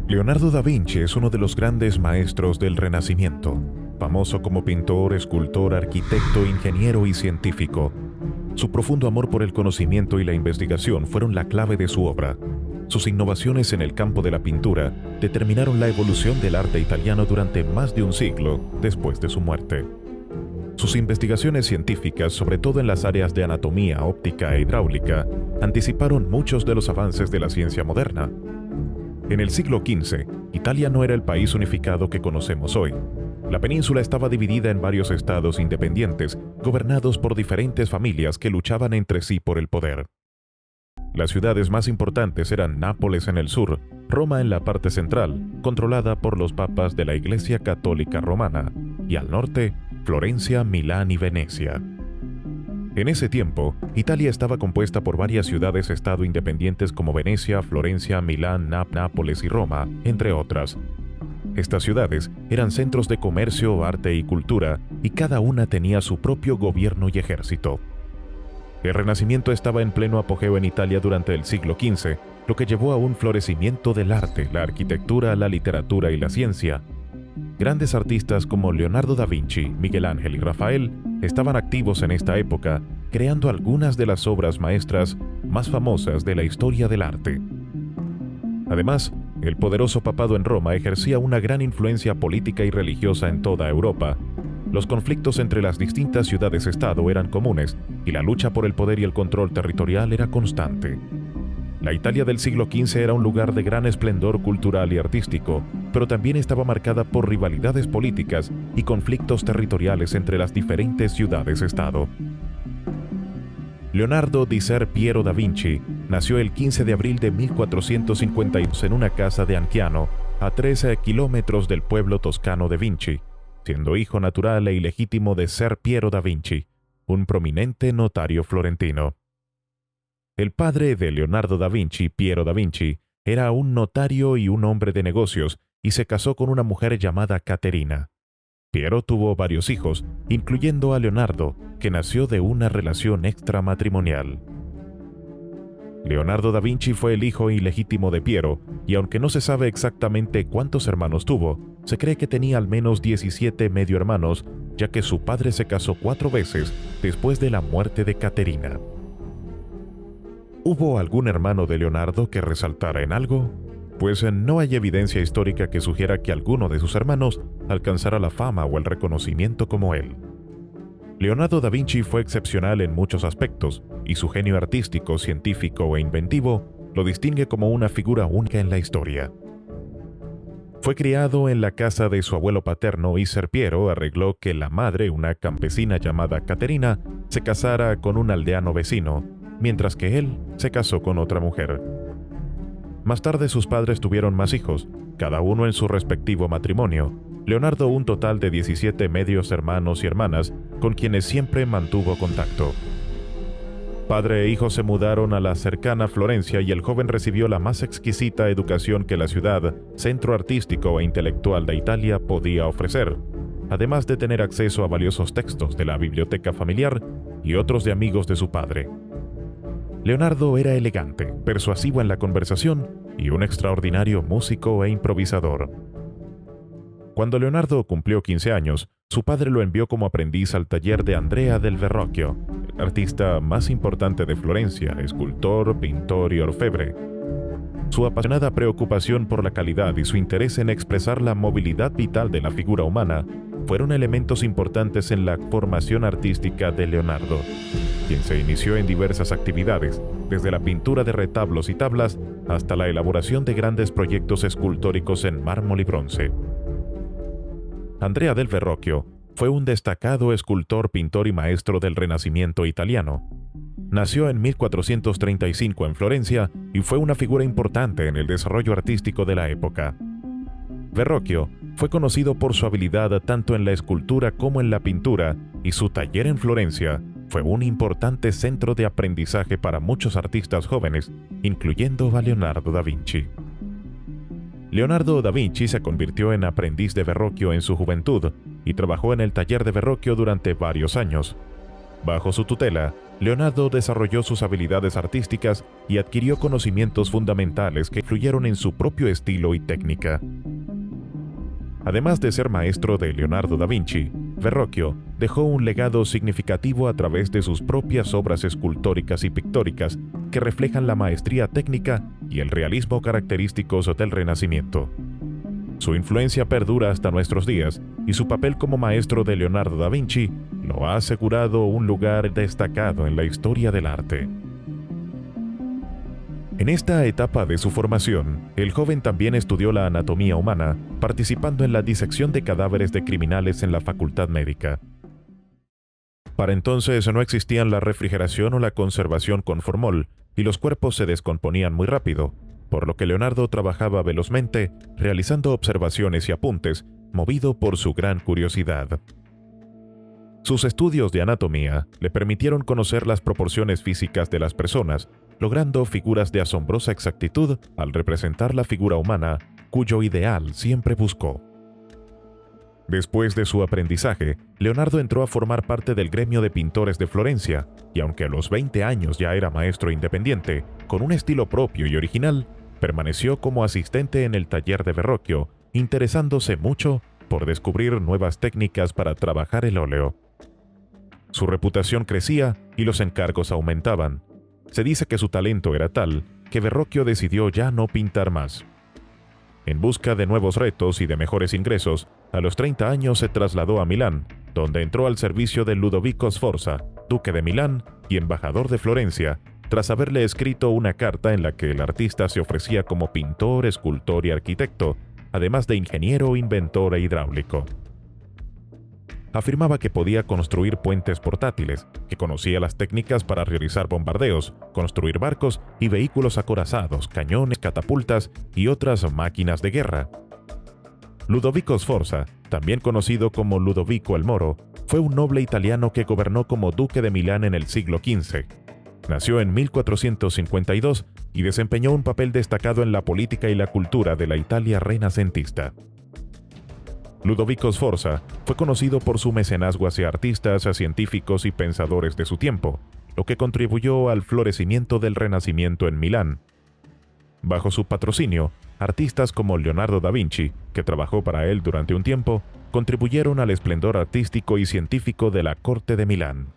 Leonardo da Vinci es uno de los grandes maestros del Renacimiento, famoso como pintor, escultor, arquitecto, ingeniero y científico. Su profundo amor por el conocimiento y la investigación fueron la clave de su obra. Sus innovaciones en el campo de la pintura determinaron la evolución del arte italiano durante más de un siglo después de su muerte. Sus investigaciones científicas, sobre todo en las áreas de anatomía, óptica e hidráulica, anticiparon muchos de los avances de la ciencia moderna. En el siglo XV, Italia no era el país unificado que conocemos hoy. La península estaba dividida en varios estados independientes, gobernados por diferentes familias que luchaban entre sí por el poder. Las ciudades más importantes eran Nápoles en el sur, Roma en la parte central, controlada por los papas de la Iglesia Católica Romana, y al norte, Florencia, Milán y Venecia. En ese tiempo, Italia estaba compuesta por varias ciudades-estado independientes como Venecia, Florencia, Milán, Nápoles y Roma, entre otras. Estas ciudades eran centros de comercio, arte y cultura, y cada una tenía su propio gobierno y ejército. El Renacimiento estaba en pleno apogeo en Italia durante el siglo XV, lo que llevó a un florecimiento del arte, la arquitectura, la literatura y la ciencia. Grandes artistas como Leonardo da Vinci, Miguel Ángel y Rafael estaban activos en esta época, creando algunas de las obras maestras más famosas de la historia del arte. Además, el poderoso papado en Roma ejercía una gran influencia política y religiosa en toda Europa. Los conflictos entre las distintas ciudades-estado eran comunes y la lucha por el poder y el control territorial era constante. La Italia del siglo XV era un lugar de gran esplendor cultural y artístico, pero también estaba marcada por rivalidades políticas y conflictos territoriales entre las diferentes ciudades-estado. Leonardo di Ser Piero da Vinci nació el 15 de abril de 1452 en una casa de Anciano, a 13 kilómetros del pueblo toscano de Vinci, siendo hijo natural e ilegítimo de Ser Piero da Vinci, un prominente notario florentino. El padre de Leonardo da Vinci, Piero da Vinci, era un notario y un hombre de negocios, y se casó con una mujer llamada Caterina. Piero tuvo varios hijos, incluyendo a Leonardo, que nació de una relación extramatrimonial. Leonardo da Vinci fue el hijo ilegítimo de Piero, y aunque no se sabe exactamente cuántos hermanos tuvo, se cree que tenía al menos 17 medio hermanos, ya que su padre se casó 4 veces después de la muerte de Caterina. ¿Hubo algún hermano de Leonardo que resaltara en algo? Pues no hay evidencia histórica que sugiera que alguno de sus hermanos alcanzara la fama o el reconocimiento como él. Leonardo da Vinci fue excepcional en muchos aspectos, y su genio artístico, científico e inventivo lo distingue como una figura única en la historia. Fue criado en la casa de su abuelo paterno y Ser Piero arregló que la madre, una campesina llamada Caterina, se casara con un aldeano vecino, mientras que él se casó con otra mujer. Más tarde sus padres tuvieron más hijos, cada uno en su respectivo matrimonio. Leonardo un total de 17 medios hermanos y hermanas, con quienes siempre mantuvo contacto. Padre e hijo se mudaron a la cercana Florencia y el joven recibió la más exquisita educación que la ciudad, centro artístico e intelectual de Italia, podía ofrecer, además de tener acceso a valiosos textos de la biblioteca familiar y otros de amigos de su padre. Leonardo era elegante, persuasivo en la conversación y un extraordinario músico e improvisador. Cuando Leonardo cumplió 15 años, su padre lo envió como aprendiz al taller de Andrea del Verrocchio, el artista más importante de Florencia, escultor, pintor y orfebre. Su apasionada preocupación por la calidad y su interés en expresar la movilidad vital de la figura humana fueron elementos importantes en la formación artística de Leonardo, quien se inició en diversas actividades, desde la pintura de retablos y tablas hasta la elaboración de grandes proyectos escultóricos en mármol y bronce. Andrea del Verrocchio fue un destacado escultor, pintor y maestro del Renacimiento italiano. Nació en 1435 en Florencia y fue una figura importante en el desarrollo artístico de la época. Verrocchio fue conocido por su habilidad tanto en la escultura como en la pintura, y su taller en Florencia fue un importante centro de aprendizaje para muchos artistas jóvenes, incluyendo a Leonardo da Vinci. Leonardo da Vinci se convirtió en aprendiz de Verrocchio en su juventud y trabajó en el taller de Verrocchio durante varios años. Bajo su tutela, Leonardo desarrolló sus habilidades artísticas y adquirió conocimientos fundamentales que influyeron en su propio estilo y técnica. Además de ser maestro de Leonardo da Vinci, Verrocchio dejó un legado significativo a través de sus propias obras escultóricas y pictóricas que reflejan la maestría técnica y el realismo característicos del Renacimiento. Su influencia perdura hasta nuestros días y su papel como maestro de Leonardo da Vinci lo ha asegurado un lugar destacado en la historia del arte. En esta etapa de su formación, el joven también estudió la anatomía humana, participando en la disección de cadáveres de criminales en la facultad médica. Para entonces no existían la refrigeración o la conservación con formol, y los cuerpos se descomponían muy rápido, por lo que Leonardo trabajaba velozmente, realizando observaciones y apuntes, movido por su gran curiosidad. Sus estudios de anatomía le permitieron conocer las proporciones físicas de las personas, logrando figuras de asombrosa exactitud al representar la figura humana, cuyo ideal siempre buscó. Después de su aprendizaje, Leonardo entró a formar parte del gremio de pintores de Florencia, y aunque a los 20 años ya era maestro independiente, con un estilo propio y original, permaneció como asistente en el taller de Verrocchio, interesándose mucho por descubrir nuevas técnicas para trabajar el óleo. Su reputación crecía y los encargos aumentaban. Se dice que su talento era tal que Verrocchio decidió ya no pintar más. En busca de nuevos retos y de mejores ingresos, a los 30 años se trasladó a Milán, donde entró al servicio de Ludovico Sforza, duque de Milán y embajador de Florencia, tras haberle escrito una carta en la que el artista se ofrecía como pintor, escultor y arquitecto, además de ingeniero, inventor e hidráulico. Afirmaba que podía construir puentes portátiles, que conocía las técnicas para realizar bombardeos, construir barcos y vehículos acorazados, cañones, catapultas y otras máquinas de guerra. Ludovico Sforza, también conocido como Ludovico el Moro, fue un noble italiano que gobernó como duque de Milán en el siglo XV. Nació en 1452 y desempeñó un papel destacado en la política y la cultura de la Italia renacentista. Ludovico Sforza fue conocido por su mecenazgo hacia artistas, científicos y pensadores de su tiempo, lo que contribuyó al florecimiento del Renacimiento en Milán. Bajo su patrocinio, artistas como Leonardo da Vinci, que trabajó para él durante un tiempo, contribuyeron al esplendor artístico y científico de la corte de Milán.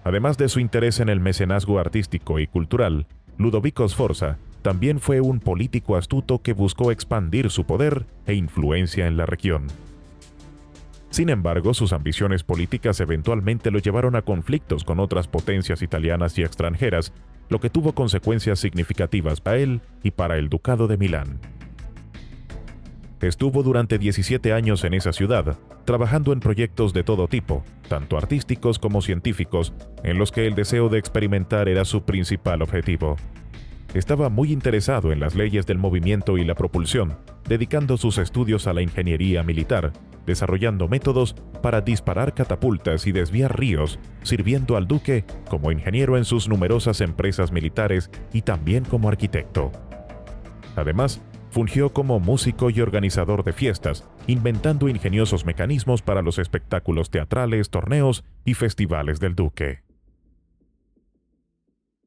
Además de su interés en el mecenazgo artístico y cultural, Ludovico Sforza también fue un político astuto que buscó expandir su poder e influencia en la región. Sin embargo, sus ambiciones políticas eventualmente lo llevaron a conflictos con otras potencias italianas y extranjeras, lo que tuvo consecuencias significativas para él y para el Ducado de Milán. Estuvo durante 17 años en esa ciudad, trabajando en proyectos de todo tipo, tanto artísticos como científicos, en los que el deseo de experimentar era su principal objetivo. Estaba muy interesado en las leyes del movimiento y la propulsión, dedicando sus estudios a la ingeniería militar, desarrollando métodos para disparar catapultas y desviar ríos, sirviendo al duque como ingeniero en sus numerosas empresas militares y también como arquitecto. Además, fungió como músico y organizador de fiestas, inventando ingeniosos mecanismos para los espectáculos teatrales, torneos y festivales del duque.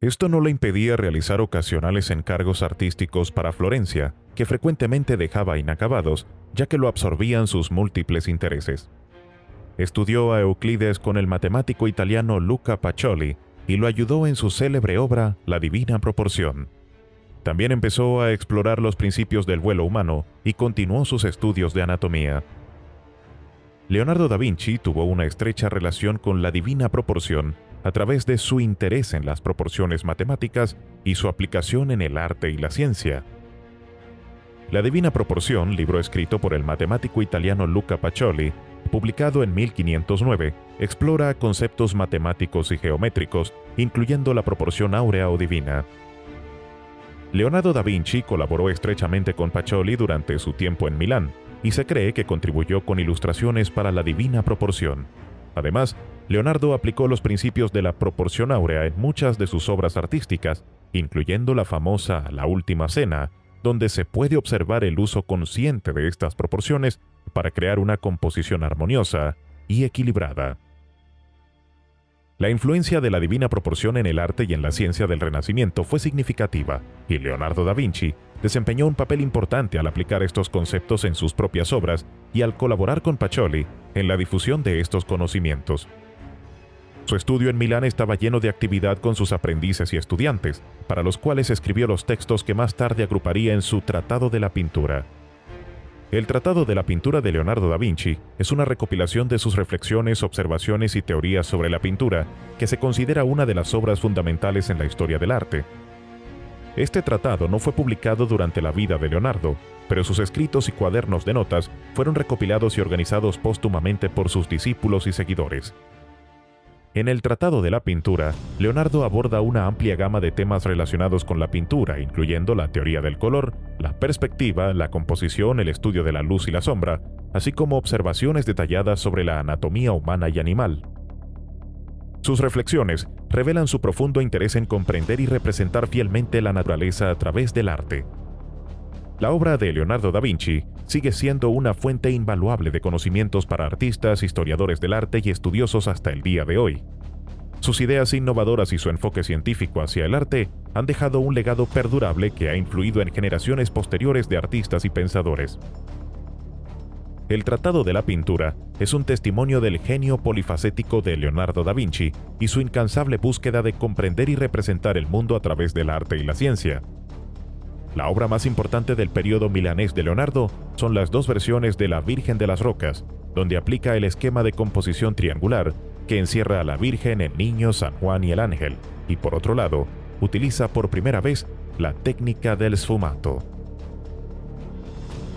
Esto no le impedía realizar ocasionales encargos artísticos para Florencia, que frecuentemente dejaba inacabados, ya que lo absorbían sus múltiples intereses. Estudió a Euclides con el matemático italiano Luca Pacioli y lo ayudó en su célebre obra La Divina Proporción. También empezó a explorar los principios del vuelo humano y continuó sus estudios de anatomía. Leonardo da Vinci tuvo una estrecha relación con la Divina Proporción a través de su interés en las proporciones matemáticas y su aplicación en el arte y la ciencia. La Divina Proporción, libro escrito por el matemático italiano Luca Pacioli, publicado en 1509, explora conceptos matemáticos y geométricos, incluyendo la proporción áurea o divina. Leonardo da Vinci colaboró estrechamente con Pacioli durante su tiempo en Milán, y se cree que contribuyó con ilustraciones para la Divina Proporción. Además, Leonardo aplicó los principios de la proporción áurea en muchas de sus obras artísticas, incluyendo la famosa La Última Cena, donde se puede observar el uso consciente de estas proporciones para crear una composición armoniosa y equilibrada. La influencia de la divina proporción en el arte y en la ciencia del Renacimiento fue significativa, y Leonardo da Vinci desempeñó un papel importante al aplicar estos conceptos en sus propias obras y al colaborar con Pacioli en la difusión de estos conocimientos. Su estudio en Milán estaba lleno de actividad con sus aprendices y estudiantes, para los cuales escribió los textos que más tarde agruparía en su Tratado de la Pintura. El Tratado de la Pintura de Leonardo da Vinci es una recopilación de sus reflexiones, observaciones y teorías sobre la pintura, que se considera una de las obras fundamentales en la historia del arte. Este tratado no fue publicado durante la vida de Leonardo, pero sus escritos y cuadernos de notas fueron recopilados y organizados póstumamente por sus discípulos y seguidores. En el Tratado de la Pintura, Leonardo aborda una amplia gama de temas relacionados con la pintura, incluyendo la teoría del color, la perspectiva, la composición, el estudio de la luz y la sombra, así como observaciones detalladas sobre la anatomía humana y animal. Sus reflexiones revelan su profundo interés en comprender y representar fielmente la naturaleza a través del arte. La obra de Leonardo da Vinci sigue siendo una fuente invaluable de conocimientos para artistas, historiadores del arte y estudiosos hasta el día de hoy. Sus ideas innovadoras y su enfoque científico hacia el arte han dejado un legado perdurable que ha influido en generaciones posteriores de artistas y pensadores. El Tratado de la Pintura es un testimonio del genio polifacético de Leonardo da Vinci y su incansable búsqueda de comprender y representar el mundo a través del arte y la ciencia. La obra más importante del período milanés de Leonardo son las dos versiones de La Virgen de las Rocas, donde aplica el esquema de composición triangular que encierra a la Virgen, el Niño, San Juan y el Ángel, y por otro lado, utiliza por primera vez la técnica del sfumato.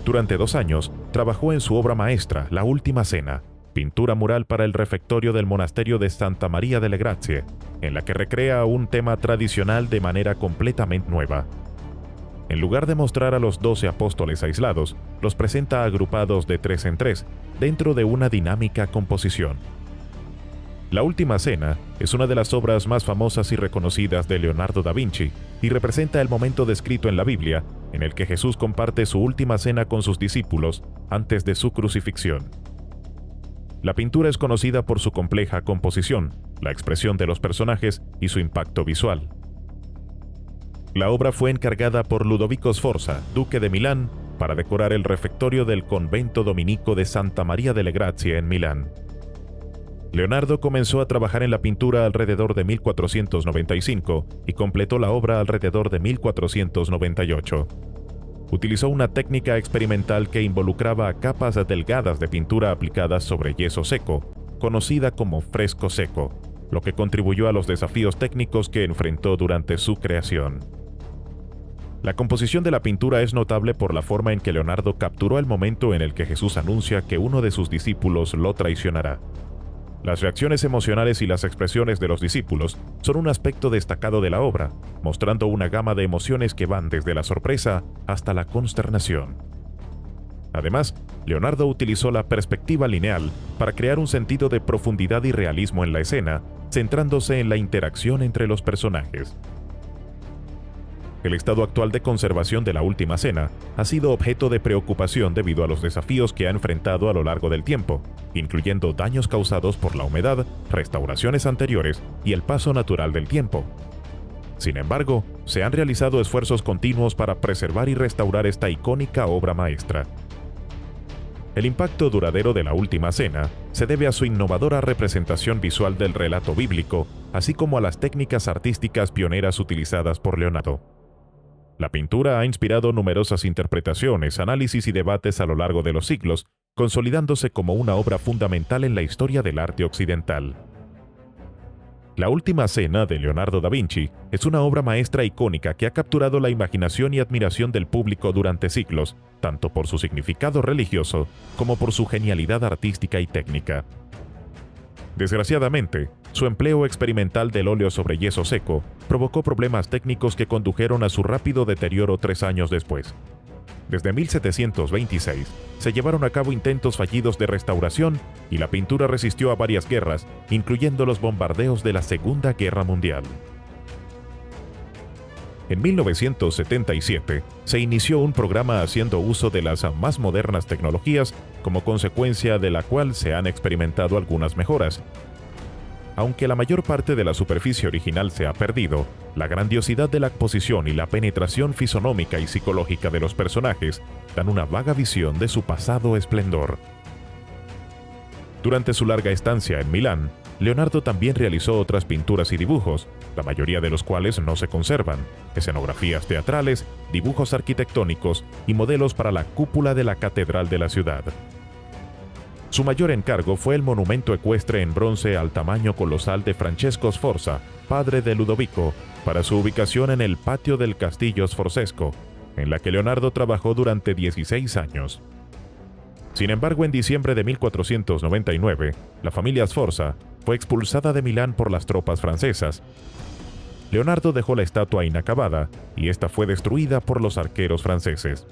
Durante 2 años, trabajó en su obra maestra, La Última Cena, pintura mural para el refectorio del monasterio de Santa María delle Grazie, en la que recrea un tema tradicional de manera completamente nueva. En lugar de mostrar a los 12 apóstoles aislados, los presenta agrupados de 3 en 3, dentro de una dinámica composición. La Última Cena es una de las obras más famosas y reconocidas de Leonardo da Vinci y representa el momento descrito en la Biblia en el que Jesús comparte su última cena con sus discípulos antes de su crucifixión. La pintura es conocida por su compleja composición, la expresión de los personajes y su impacto visual. La obra fue encargada por Ludovico Sforza, duque de Milán, para decorar el refectorio del convento dominico de Santa María delle Grazie en Milán. Leonardo comenzó a trabajar en la pintura alrededor de 1495 y completó la obra alrededor de 1498. Utilizó una técnica experimental que involucraba capas delgadas de pintura aplicadas sobre yeso seco, conocida como fresco seco, lo que contribuyó a los desafíos técnicos que enfrentó durante su creación. La composición de la pintura es notable por la forma en que Leonardo capturó el momento en el que Jesús anuncia que uno de sus discípulos lo traicionará. Las reacciones emocionales y las expresiones de los discípulos son un aspecto destacado de la obra, mostrando una gama de emociones que van desde la sorpresa hasta la consternación. Además, Leonardo utilizó la perspectiva lineal para crear un sentido de profundidad y realismo en la escena, centrándose en la interacción entre los personajes. El estado actual de conservación de La Última Cena ha sido objeto de preocupación debido a los desafíos que ha enfrentado a lo largo del tiempo, incluyendo daños causados por la humedad, restauraciones anteriores y el paso natural del tiempo. Sin embargo, se han realizado esfuerzos continuos para preservar y restaurar esta icónica obra maestra. El impacto duradero de La Última Cena se debe a su innovadora representación visual del relato bíblico, así como a las técnicas artísticas pioneras utilizadas por Leonardo. La pintura ha inspirado numerosas interpretaciones, análisis y debates a lo largo de los siglos, consolidándose como una obra fundamental en la historia del arte occidental. La Última Cena de Leonardo da Vinci es una obra maestra icónica que ha capturado la imaginación y admiración del público durante siglos, tanto por su significado religioso como por su genialidad artística y técnica. Desgraciadamente, su empleo experimental del óleo sobre yeso seco provocó problemas técnicos que condujeron a su rápido deterioro 3 años después. Desde 1726, se llevaron a cabo intentos fallidos de restauración y la pintura resistió a varias guerras, incluyendo los bombardeos de la Segunda Guerra Mundial. En 1977, se inició un programa haciendo uso de las más modernas tecnologías, como consecuencia de la cual se han experimentado algunas mejoras. Aunque la mayor parte de la superficie original se ha perdido, la grandiosidad de la exposición y la penetración fisonómica y psicológica de los personajes dan una vaga visión de su pasado esplendor. Durante su larga estancia en Milán, Leonardo también realizó otras pinturas y dibujos, la mayoría de los cuales no se conservan, escenografías teatrales, dibujos arquitectónicos y modelos para la cúpula de la catedral de la ciudad. Su mayor encargo fue el monumento ecuestre en bronce al tamaño colosal de Francesco Sforza, padre de Ludovico, para su ubicación en el patio del Castillo Sforzesco, en la que Leonardo trabajó durante 16 años. Sin embargo, en diciembre de 1499, la familia Sforza fue expulsada de Milán por las tropas francesas. Leonardo dejó la estatua inacabada y esta fue destruida por los arqueros franceses.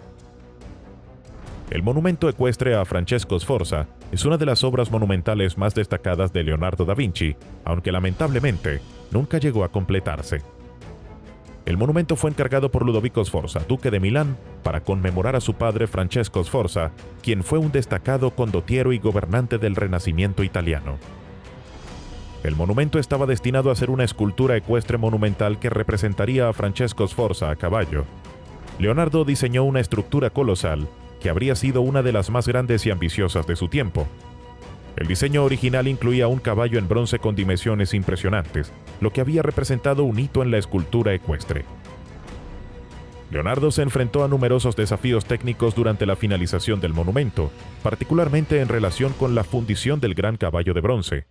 El monumento ecuestre a Francesco Sforza es una de las obras monumentales más destacadas de Leonardo da Vinci, aunque lamentablemente nunca llegó a completarse. El monumento fue encargado por Ludovico Sforza, duque de Milán, para conmemorar a su padre Francesco Sforza, quien fue un destacado condottiero y gobernante del Renacimiento italiano. El monumento estaba destinado a ser una escultura ecuestre monumental que representaría a Francesco Sforza a caballo. Leonardo diseñó una estructura colosal que habría sido una de las más grandes y ambiciosas de su tiempo. El diseño original incluía un caballo en bronce con dimensiones impresionantes, lo que había representado un hito en la escultura ecuestre. Leonardo se enfrentó a numerosos desafíos técnicos durante la finalización del monumento, particularmente en relación con la fundición del gran caballo de bronce.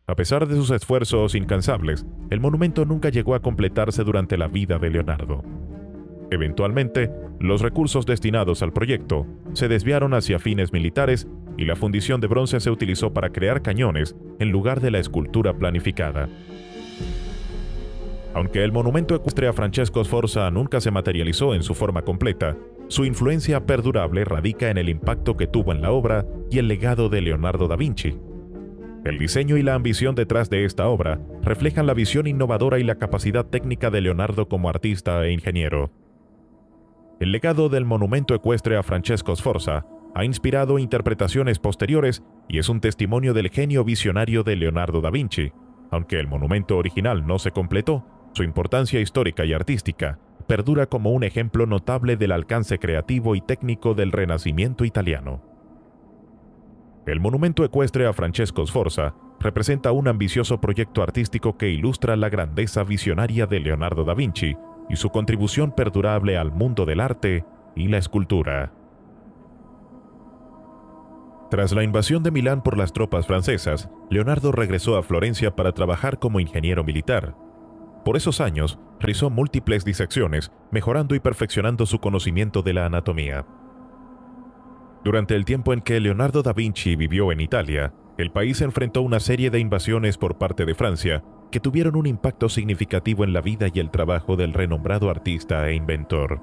A pesar de sus esfuerzos incansables, el monumento nunca llegó a completarse durante la vida de Leonardo. Eventualmente, los recursos destinados al proyecto se desviaron hacia fines militares y la fundición de bronce se utilizó para crear cañones en lugar de la escultura planificada. Aunque el monumento ecuestre a Francesco Sforza nunca se materializó en su forma completa, su influencia perdurable radica en el impacto que tuvo en la obra y el legado de Leonardo da Vinci. El diseño y la ambición detrás de esta obra reflejan la visión innovadora y la capacidad técnica de Leonardo como artista e ingeniero. El legado del monumento ecuestre a Francesco Sforza ha inspirado interpretaciones posteriores y es un testimonio del genio visionario de Leonardo da Vinci. Aunque el monumento original no se completó, su importancia histórica y artística perdura como un ejemplo notable del alcance creativo y técnico del Renacimiento italiano. El monumento ecuestre a Francesco Sforza representa un ambicioso proyecto artístico que ilustra la grandeza visionaria de Leonardo da Vinci y su contribución perdurable al mundo del arte y la escultura. Tras la invasión de Milán por las tropas francesas, Leonardo regresó a Florencia para trabajar como ingeniero militar. Por esos años, realizó múltiples disecciones, mejorando y perfeccionando su conocimiento de la anatomía. Durante el tiempo en que Leonardo da Vinci vivió en Italia, el país enfrentó una serie de invasiones por parte de Francia que tuvieron un impacto significativo en la vida y el trabajo del renombrado artista e inventor.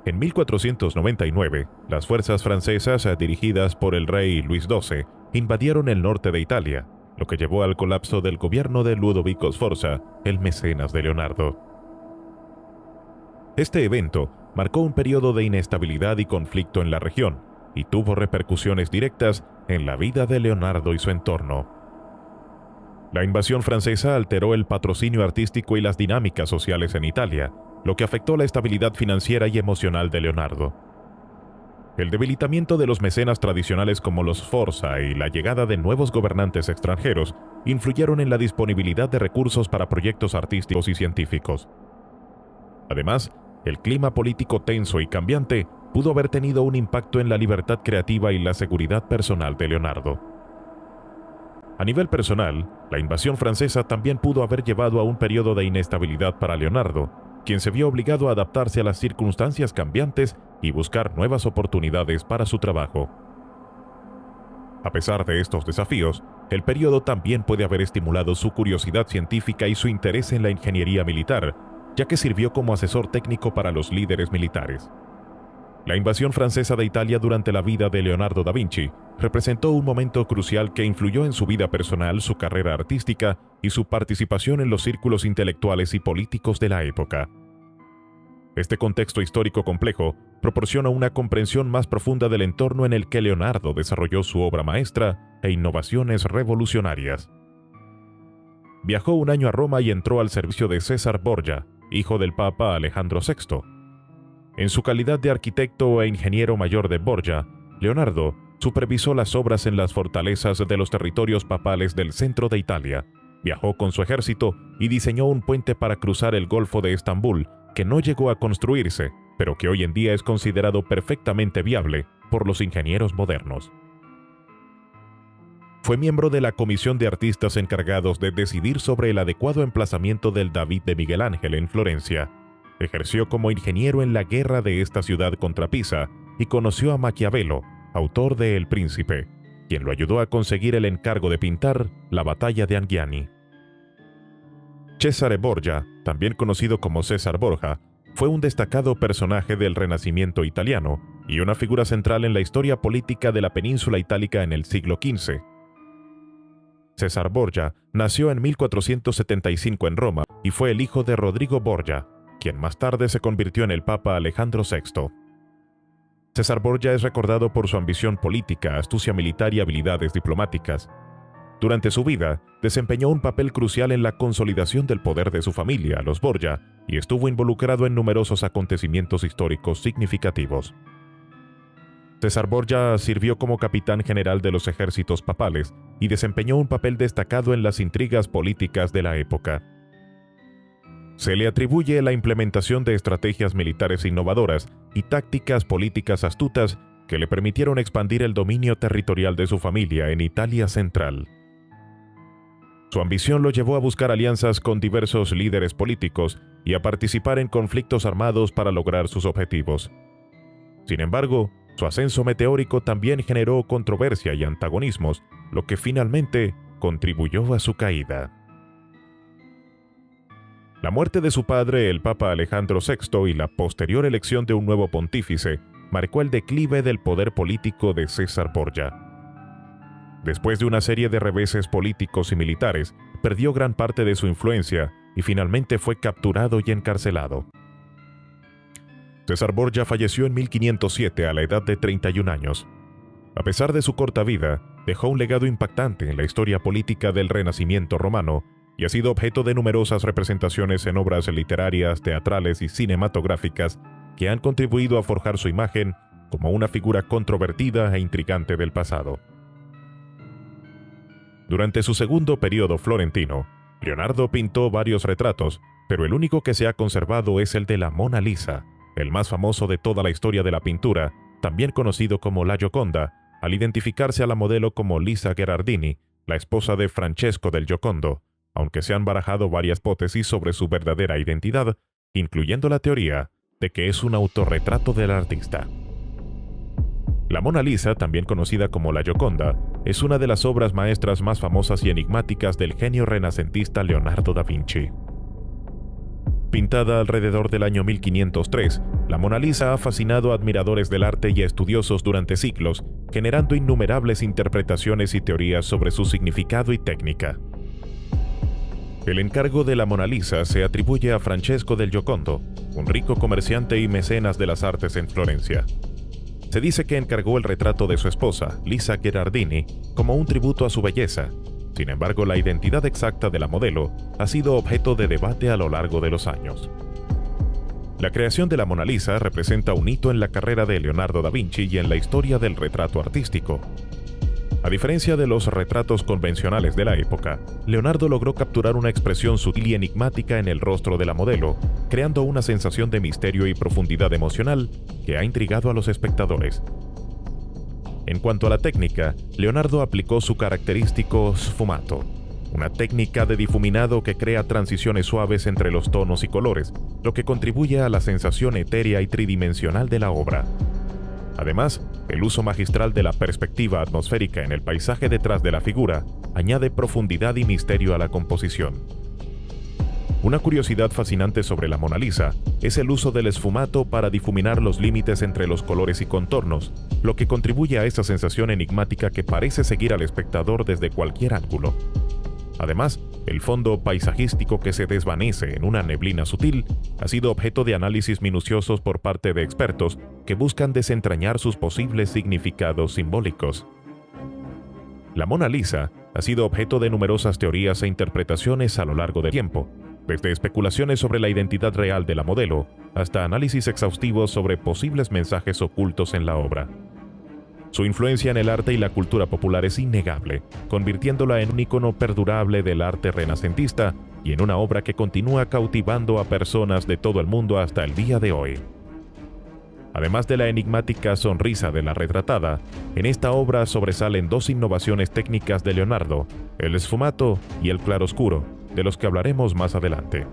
En 1499, las fuerzas francesas, dirigidas por el rey Luis XII, invadieron el norte de Italia, lo que llevó al colapso del gobierno de Ludovico Sforza, el mecenas de Leonardo. Este evento marcó un periodo de inestabilidad y conflicto en la región, y tuvo repercusiones directas en la vida de Leonardo y su entorno. La invasión francesa alteró el patrocinio artístico y las dinámicas sociales en Italia, lo que afectó la estabilidad financiera y emocional de Leonardo. El debilitamiento de los mecenas tradicionales como los Sforza y la llegada de nuevos gobernantes extranjeros influyeron en la disponibilidad de recursos para proyectos artísticos y científicos. Además, el clima político tenso y cambiante pudo haber tenido un impacto en la libertad creativa y la seguridad personal de Leonardo. A nivel personal, la invasión francesa también pudo haber llevado a un periodo de inestabilidad para Leonardo, quien se vio obligado a adaptarse a las circunstancias cambiantes y buscar nuevas oportunidades para su trabajo. A pesar de estos desafíos, el periodo también puede haber estimulado su curiosidad científica y su interés en la ingeniería militar, ya que sirvió como asesor técnico para los líderes militares. La invasión francesa de Italia durante la vida de Leonardo da Vinci representó un momento crucial que influyó en su vida personal, su carrera artística y su participación en los círculos intelectuales y políticos de la época. Este contexto histórico complejo proporciona una comprensión más profunda del entorno en el que Leonardo desarrolló su obra maestra e innovaciones revolucionarias. Viajó un año a Roma y entró al servicio de César Borgia, hijo del Papa Alejandro VI. En su calidad de arquitecto e ingeniero mayor de Borgia, Leonardo supervisó las obras en las fortalezas de los territorios papales del centro de Italia, viajó con su ejército y diseñó un puente para cruzar el Golfo de Estambul, que no llegó a construirse, pero que hoy en día es considerado perfectamente viable por los ingenieros modernos. Fue miembro de la comisión de artistas encargados de decidir sobre el adecuado emplazamiento del David de Miguel Ángel en Florencia. Ejerció como ingeniero en la guerra de esta ciudad contra Pisa y conoció a Maquiavelo, autor de El Príncipe, quien lo ayudó a conseguir el encargo de pintar la batalla de Anghiani. Cesare Borgia, también conocido como César Borja, fue un destacado personaje del Renacimiento italiano y una figura central en la historia política de la península itálica en el siglo XV. César Borgia nació en 1475 en Roma y fue el hijo de Rodrigo Borgia, quien más tarde se convirtió en el Papa Alejandro VI. César Borgia es recordado por su ambición política, astucia militar y habilidades diplomáticas. Durante su vida, desempeñó un papel crucial en la consolidación del poder de su familia, los Borgia, y estuvo involucrado en numerosos acontecimientos históricos significativos. César Borgia sirvió como capitán general de los ejércitos papales y desempeñó un papel destacado en las intrigas políticas de la época. Se le atribuye la implementación de estrategias militares innovadoras y tácticas políticas astutas que le permitieron expandir el dominio territorial de su familia en Italia central. Su ambición lo llevó a buscar alianzas con diversos líderes políticos y a participar en conflictos armados para lograr sus objetivos. Sin embargo, su ascenso meteórico también generó controversia y antagonismos, lo que finalmente contribuyó a su caída. La muerte de su padre, el Papa Alejandro VI, y la posterior elección de un nuevo pontífice marcó el declive del poder político de César Borgia. Después de una serie de reveses políticos y militares, perdió gran parte de su influencia y finalmente fue capturado y encarcelado. César Borgia falleció en 1507 a la edad de 31 años. A pesar de su corta vida, dejó un legado impactante en la historia política del Renacimiento romano y ha sido objeto de numerosas representaciones en obras literarias, teatrales y cinematográficas que han contribuido a forjar su imagen como una figura controvertida e intrigante del pasado. Durante su segundo periodo florentino, Leonardo pintó varios retratos, pero el único que se ha conservado es el de la Mona Lisa, el más famoso de toda la historia de la pintura, también conocido como la Gioconda, al identificarse a la modelo como Lisa Gherardini, la esposa de Francesco del Giocondo, aunque se han barajado varias hipótesis sobre su verdadera identidad, incluyendo la teoría de que es un autorretrato del artista. La Mona Lisa, también conocida como la Gioconda, es una de las obras maestras más famosas y enigmáticas del genio renacentista Leonardo da Vinci. Pintada alrededor del año 1503, la Mona Lisa ha fascinado a admiradores del arte y a estudiosos durante siglos, generando innumerables interpretaciones y teorías sobre su significado y técnica. El encargo de la Mona Lisa se atribuye a Francesco del Giocondo, un rico comerciante y mecenas de las artes en Florencia. Se dice que encargó el retrato de su esposa, Lisa Gherardini, como un tributo a su belleza. Sin embargo, la identidad exacta de la modelo ha sido objeto de debate a lo largo de los años. La creación de la Mona Lisa representa un hito en la carrera de Leonardo da Vinci y en la historia del retrato artístico. A diferencia de los retratos convencionales de la época, Leonardo logró capturar una expresión sutil y enigmática en el rostro de la modelo, creando una sensación de misterio y profundidad emocional que ha intrigado a los espectadores. En cuanto a la técnica, Leonardo aplicó su característico sfumato, una técnica de difuminado que crea transiciones suaves entre los tonos y colores, lo que contribuye a la sensación etérea y tridimensional de la obra. Además, el uso magistral de la perspectiva atmosférica en el paisaje detrás de la figura añade profundidad y misterio a la composición. Una curiosidad fascinante sobre la Mona Lisa es el uso del esfumato para difuminar los límites entre los colores y contornos, lo que contribuye a esa sensación enigmática que parece seguir al espectador desde cualquier ángulo. Además, el fondo paisajístico que se desvanece en una neblina sutil ha sido objeto de análisis minuciosos por parte de expertos que buscan desentrañar sus posibles significados simbólicos. La Mona Lisa ha sido objeto de numerosas teorías e interpretaciones a lo largo del tiempo, desde especulaciones sobre la identidad real de la modelo hasta análisis exhaustivos sobre posibles mensajes ocultos en la obra. Su influencia en el arte y la cultura popular es innegable, convirtiéndola en un icono perdurable del arte renacentista y en una obra que continúa cautivando a personas de todo el mundo hasta el día de hoy. Además de la enigmática sonrisa de la retratada, en esta obra sobresalen dos innovaciones técnicas de Leonardo, el sfumato y el claroscuro, de los que hablaremos más adelante.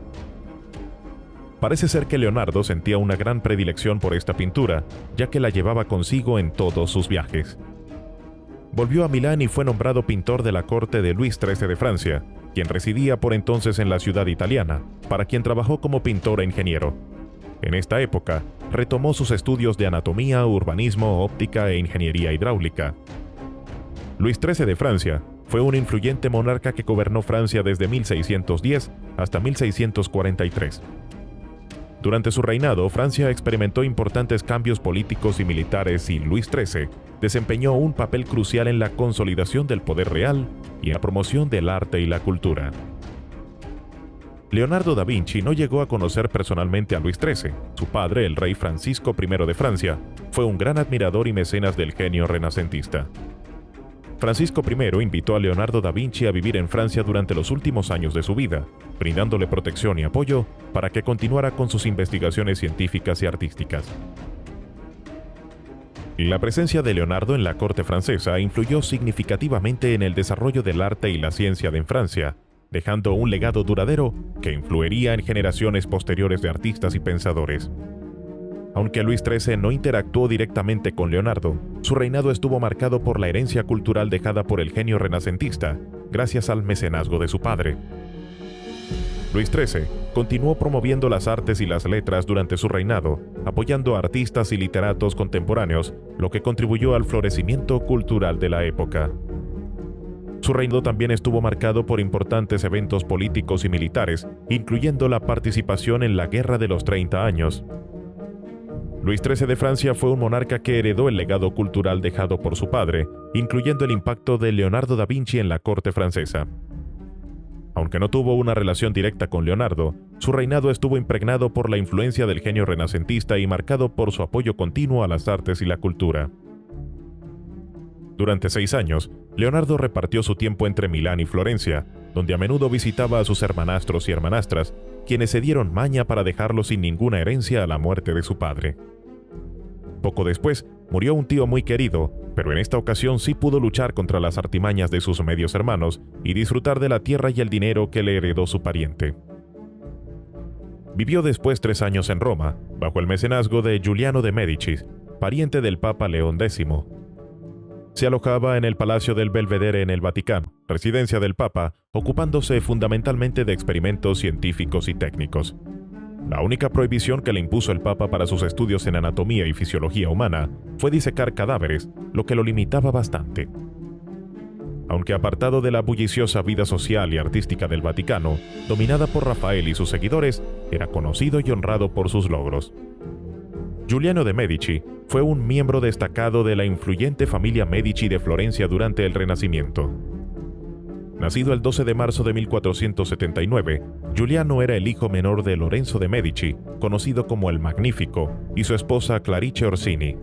Parece ser que Leonardo sentía una gran predilección por esta pintura, ya que la llevaba consigo en todos sus viajes. Volvió a Milán y fue nombrado pintor de la corte de Luis XIII de Francia, quien residía por entonces en la ciudad italiana, para quien trabajó como pintor e ingeniero. En esta época, retomó sus estudios de anatomía, urbanismo, óptica e ingeniería hidráulica. Luis XIII de Francia fue un influyente monarca que gobernó Francia desde 1610 hasta 1643. Durante su reinado, Francia experimentó importantes cambios políticos y militares y Luis XIII desempeñó un papel crucial en la consolidación del poder real y en la promoción del arte y la cultura. Leonardo da Vinci no llegó a conocer personalmente a Luis XIII. Su padre, el rey Francisco I de Francia, fue un gran admirador y mecenas del genio renacentista. Francisco I invitó a Leonardo da Vinci a vivir en Francia durante los últimos años de su vida, brindándole protección y apoyo para que continuara con sus investigaciones científicas y artísticas. La presencia de Leonardo en la corte francesa influyó significativamente en el desarrollo del arte y la ciencia en Francia, dejando un legado duradero que influiría en generaciones posteriores de artistas y pensadores. Aunque Luis XIII no interactuó directamente con Leonardo, su reinado estuvo marcado por la herencia cultural dejada por el genio renacentista, gracias al mecenazgo de su padre. Luis XIII continuó promoviendo las artes y las letras durante su reinado, apoyando a artistas y literatos contemporáneos, lo que contribuyó al florecimiento cultural de la época. Su reinado también estuvo marcado por importantes eventos políticos y militares, incluyendo la participación en la Guerra de los 30 años. Luis XIII de Francia fue un monarca que heredó el legado cultural dejado por su padre, incluyendo el impacto de Leonardo da Vinci en la corte francesa. Aunque no tuvo una relación directa con Leonardo, su reinado estuvo impregnado por la influencia del genio renacentista y marcado por su apoyo continuo a las artes y la cultura. Durante 6 años, Leonardo repartió su tiempo entre Milán y Florencia, donde a menudo visitaba a sus hermanastros y hermanastras, quienes se dieron maña para dejarlo sin ninguna herencia a la muerte de su padre. Poco después, murió un tío muy querido, pero en esta ocasión sí pudo luchar contra las artimañas de sus medios hermanos y disfrutar de la tierra y el dinero que le heredó su pariente. Vivió después 3 años en Roma, bajo el mecenazgo de Giuliano de Médici, pariente del Papa León X. Se alojaba en el Palacio del Belvedere en el Vaticano, residencia del Papa, ocupándose fundamentalmente de experimentos científicos y técnicos. La única prohibición que le impuso el Papa para sus estudios en anatomía y fisiología humana fue disecar cadáveres, lo que lo limitaba bastante. Aunque apartado de la bulliciosa vida social y artística del Vaticano, dominada por Rafael y sus seguidores, era conocido y honrado por sus logros. Giuliano de Medici fue un miembro destacado de la influyente familia Medici de Florencia durante el Renacimiento. Nacido el 12 de marzo de 1479, Giuliano era el hijo menor de Lorenzo de Medici, conocido como el Magnífico, y su esposa Clarice Orsini.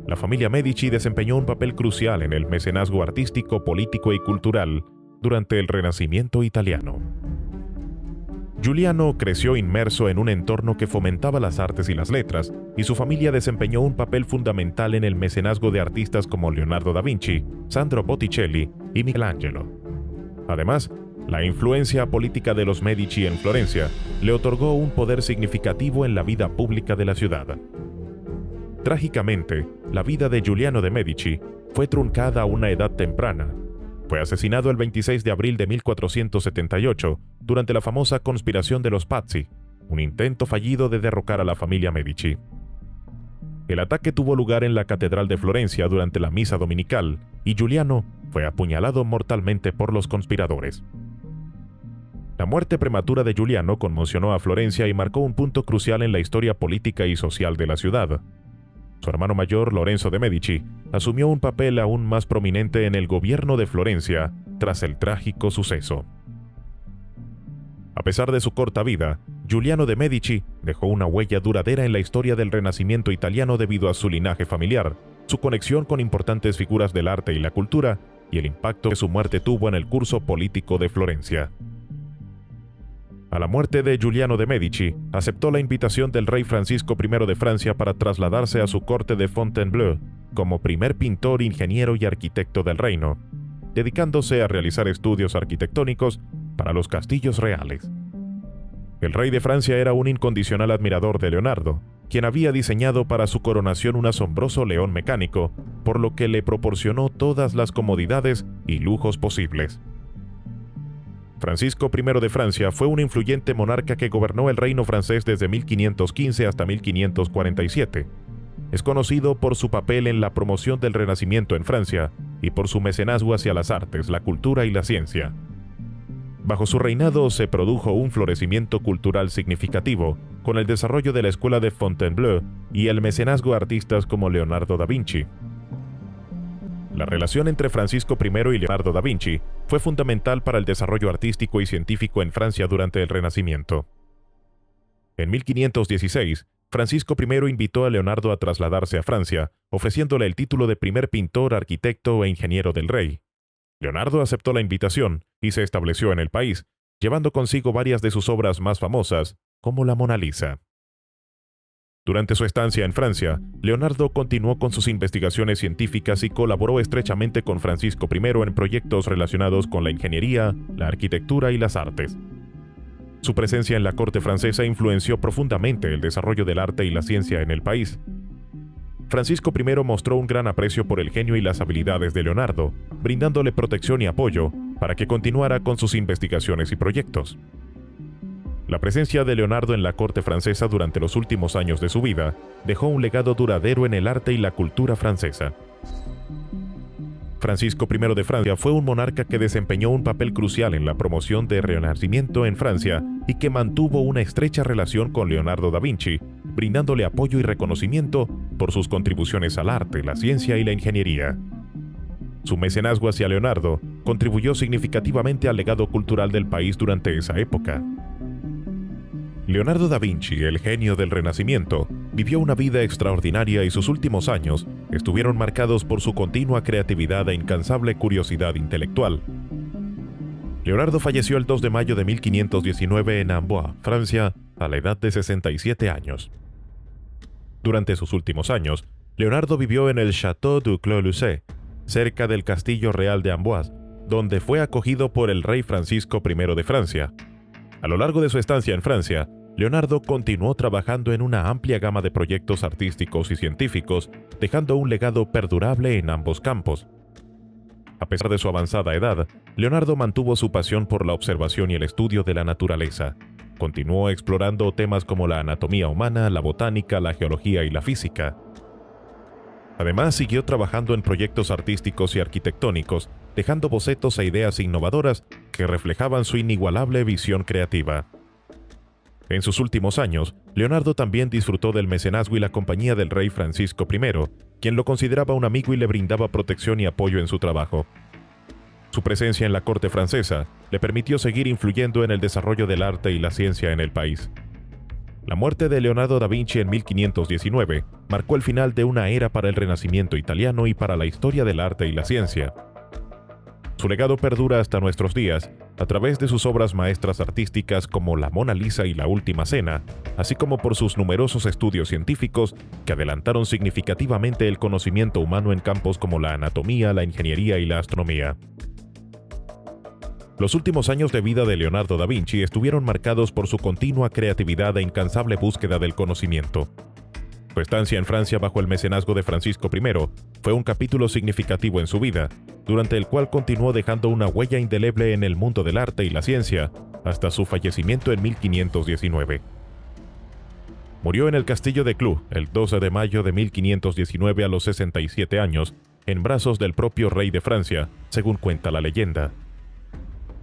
La familia Medici desempeñó un papel crucial en el mecenazgo artístico, político y cultural durante el Renacimiento italiano. Giuliano creció inmerso en un entorno que fomentaba las artes y las letras, y su familia desempeñó un papel fundamental en el mecenazgo de artistas como Leonardo da Vinci, Sandro Botticelli y Michelangelo. Además, la influencia política de los Medici en Florencia le otorgó un poder significativo en la vida pública de la ciudad. Trágicamente, la vida de Giuliano de Medici fue truncada a una edad temprana. Fue asesinado el 26 de abril de 1478 durante la famosa conspiración de los Pazzi, un intento fallido de derrocar a la familia Medici. El ataque tuvo lugar en la Catedral de Florencia durante la misa dominical y Giuliano fue apuñalado mortalmente por los conspiradores. La muerte prematura de Giuliano conmocionó a Florencia y marcó un punto crucial en la historia política y social de la ciudad. Su hermano mayor, Lorenzo de Medici, asumió un papel aún más prominente en el gobierno de Florencia tras el trágico suceso. A pesar de su corta vida, Giuliano de Medici dejó una huella duradera en la historia del Renacimiento italiano debido a su linaje familiar, su conexión con importantes figuras del arte y la cultura, y el impacto que su muerte tuvo en el curso político de Florencia. A la muerte de Giuliano de Medici, aceptó la invitación del rey Francisco I de Francia para trasladarse a su corte de Fontainebleau como primer pintor, ingeniero y arquitecto del reino, dedicándose a realizar estudios arquitectónicos para los castillos reales. El rey de Francia era un incondicional admirador de Leonardo, quien había diseñado para su coronación un asombroso león mecánico, por lo que le proporcionó todas las comodidades y lujos posibles. Francisco I de Francia fue un influyente monarca que gobernó el reino francés desde 1515 hasta 1547. Es conocido por su papel en la promoción del Renacimiento en Francia y por su mecenazgo hacia las artes, la cultura y la ciencia. Bajo su reinado se produjo un florecimiento cultural significativo, con el desarrollo de la escuela de Fontainebleau y el mecenazgo a artistas como Leonardo da Vinci. La relación entre Francisco I y Leonardo da Vinci fue fundamental para el desarrollo artístico y científico en Francia durante el Renacimiento. En 1516, Francisco I invitó a Leonardo a trasladarse a Francia, ofreciéndole el título de primer pintor, arquitecto e ingeniero del rey. Leonardo aceptó la invitación y se estableció en el país, llevando consigo varias de sus obras más famosas, como la Mona Lisa. Durante su estancia en Francia, Leonardo continuó con sus investigaciones científicas y colaboró estrechamente con Francisco I en proyectos relacionados con la ingeniería, la arquitectura y las artes. Su presencia en la corte francesa influenció profundamente el desarrollo del arte y la ciencia en el país. Francisco I mostró un gran aprecio por el genio y las habilidades de Leonardo, brindándole protección y apoyo para que continuara con sus investigaciones y proyectos. La presencia de Leonardo en la corte francesa durante los últimos años de su vida dejó un legado duradero en el arte y la cultura francesa. Francisco I de Francia fue un monarca que desempeñó un papel crucial en la promoción del Renacimiento en Francia y que mantuvo una estrecha relación con Leonardo da Vinci, brindándole apoyo y reconocimiento por sus contribuciones al arte, la ciencia y la ingeniería. Su mecenazgo hacia Leonardo contribuyó significativamente al legado cultural del país durante esa época. Leonardo da Vinci, el genio del Renacimiento, vivió una vida extraordinaria y sus últimos años estuvieron marcados por su continua creatividad e incansable curiosidad intelectual. Leonardo falleció el 2 de mayo de 1519 en Amboise, Francia, a la edad de 67 años. Durante sus últimos años, Leonardo vivió en el Château du Clos-Lucé, cerca del Castillo Real de Amboise, donde fue acogido por el rey Francisco I de Francia. A lo largo de su estancia en Francia, Leonardo continuó trabajando en una amplia gama de proyectos artísticos y científicos, dejando un legado perdurable en ambos campos. A pesar de su avanzada edad, Leonardo mantuvo su pasión por la observación y el estudio de la naturaleza. Continuó explorando temas como la anatomía humana, la botánica, la geología y la física. Además, siguió trabajando en proyectos artísticos y arquitectónicos, dejando bocetos e ideas innovadoras que reflejaban su inigualable visión creativa. En sus últimos años, Leonardo también disfrutó del mecenazgo y la compañía del rey Francisco I, quien lo consideraba un amigo y le brindaba protección y apoyo en su trabajo. Su presencia en la corte francesa le permitió seguir influyendo en el desarrollo del arte y la ciencia en el país. La muerte de Leonardo da Vinci en 1519 marcó el final de una era para el Renacimiento italiano y para la historia del arte y la ciencia. Su legado perdura hasta nuestros días a través de sus obras maestras artísticas como la Mona Lisa y la Última Cena, así como por sus numerosos estudios científicos que adelantaron significativamente el conocimiento humano en campos como la anatomía, la ingeniería y la astronomía. Los últimos años de vida de Leonardo da Vinci estuvieron marcados por su continua creatividad e incansable búsqueda del conocimiento. Su estancia en Francia bajo el mecenazgo de Francisco I fue un capítulo significativo en su vida, durante el cual continuó dejando una huella indeleble en el mundo del arte y la ciencia, hasta su fallecimiento en 1519. Murió en el castillo de Clou el 12 de mayo de 1519 a los 67 años, en brazos del propio rey de Francia, según cuenta la leyenda.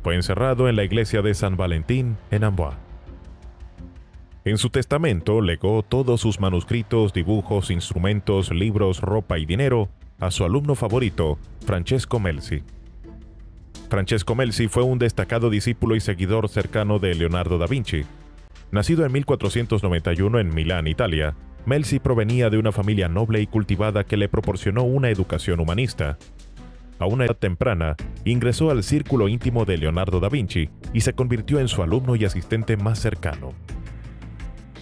Fue encerrado en la iglesia de San Valentín en Amboise. En su testamento legó todos sus manuscritos, dibujos, instrumentos, libros, ropa y dinero a su alumno favorito, Francesco Melzi. Francesco Melzi fue un destacado discípulo y seguidor cercano de Leonardo da Vinci. Nacido en 1491 en Milán, Italia, Melzi provenía de una familia noble y cultivada que le proporcionó una educación humanista. A una edad temprana, ingresó al círculo íntimo de Leonardo da Vinci y se convirtió en su alumno y asistente más cercano.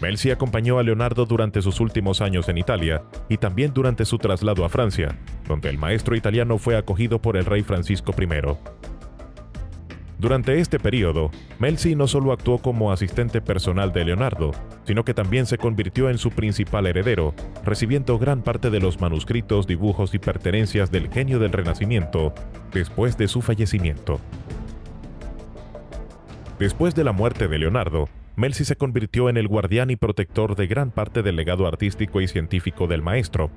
Melzi acompañó a Leonardo durante sus últimos años en Italia y también durante su traslado a Francia, donde el maestro italiano fue acogido por el rey Francisco I. Durante este periodo, Melzi no solo actuó como asistente personal de Leonardo, sino que también se convirtió en su principal heredero, recibiendo gran parte de los manuscritos, dibujos y pertenencias del genio del Renacimiento después de su fallecimiento. Después de la muerte de Leonardo, Melzi se convirtió en el guardián y protector de gran parte del legado artístico y científico del maestro.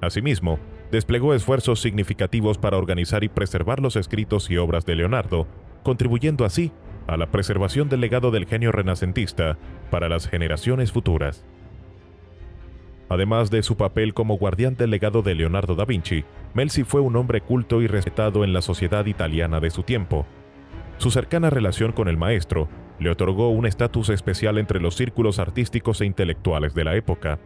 Asimismo, desplegó esfuerzos significativos para organizar y preservar los escritos y obras de Leonardo, contribuyendo así a la preservación del legado del genio renacentista para las generaciones futuras. Además de su papel como guardián del legado de Leonardo da Vinci, Melzi fue un hombre culto y respetado en la sociedad italiana de su tiempo. Su cercana relación con el maestro le otorgó un estatus especial entre los círculos artísticos e intelectuales de la época.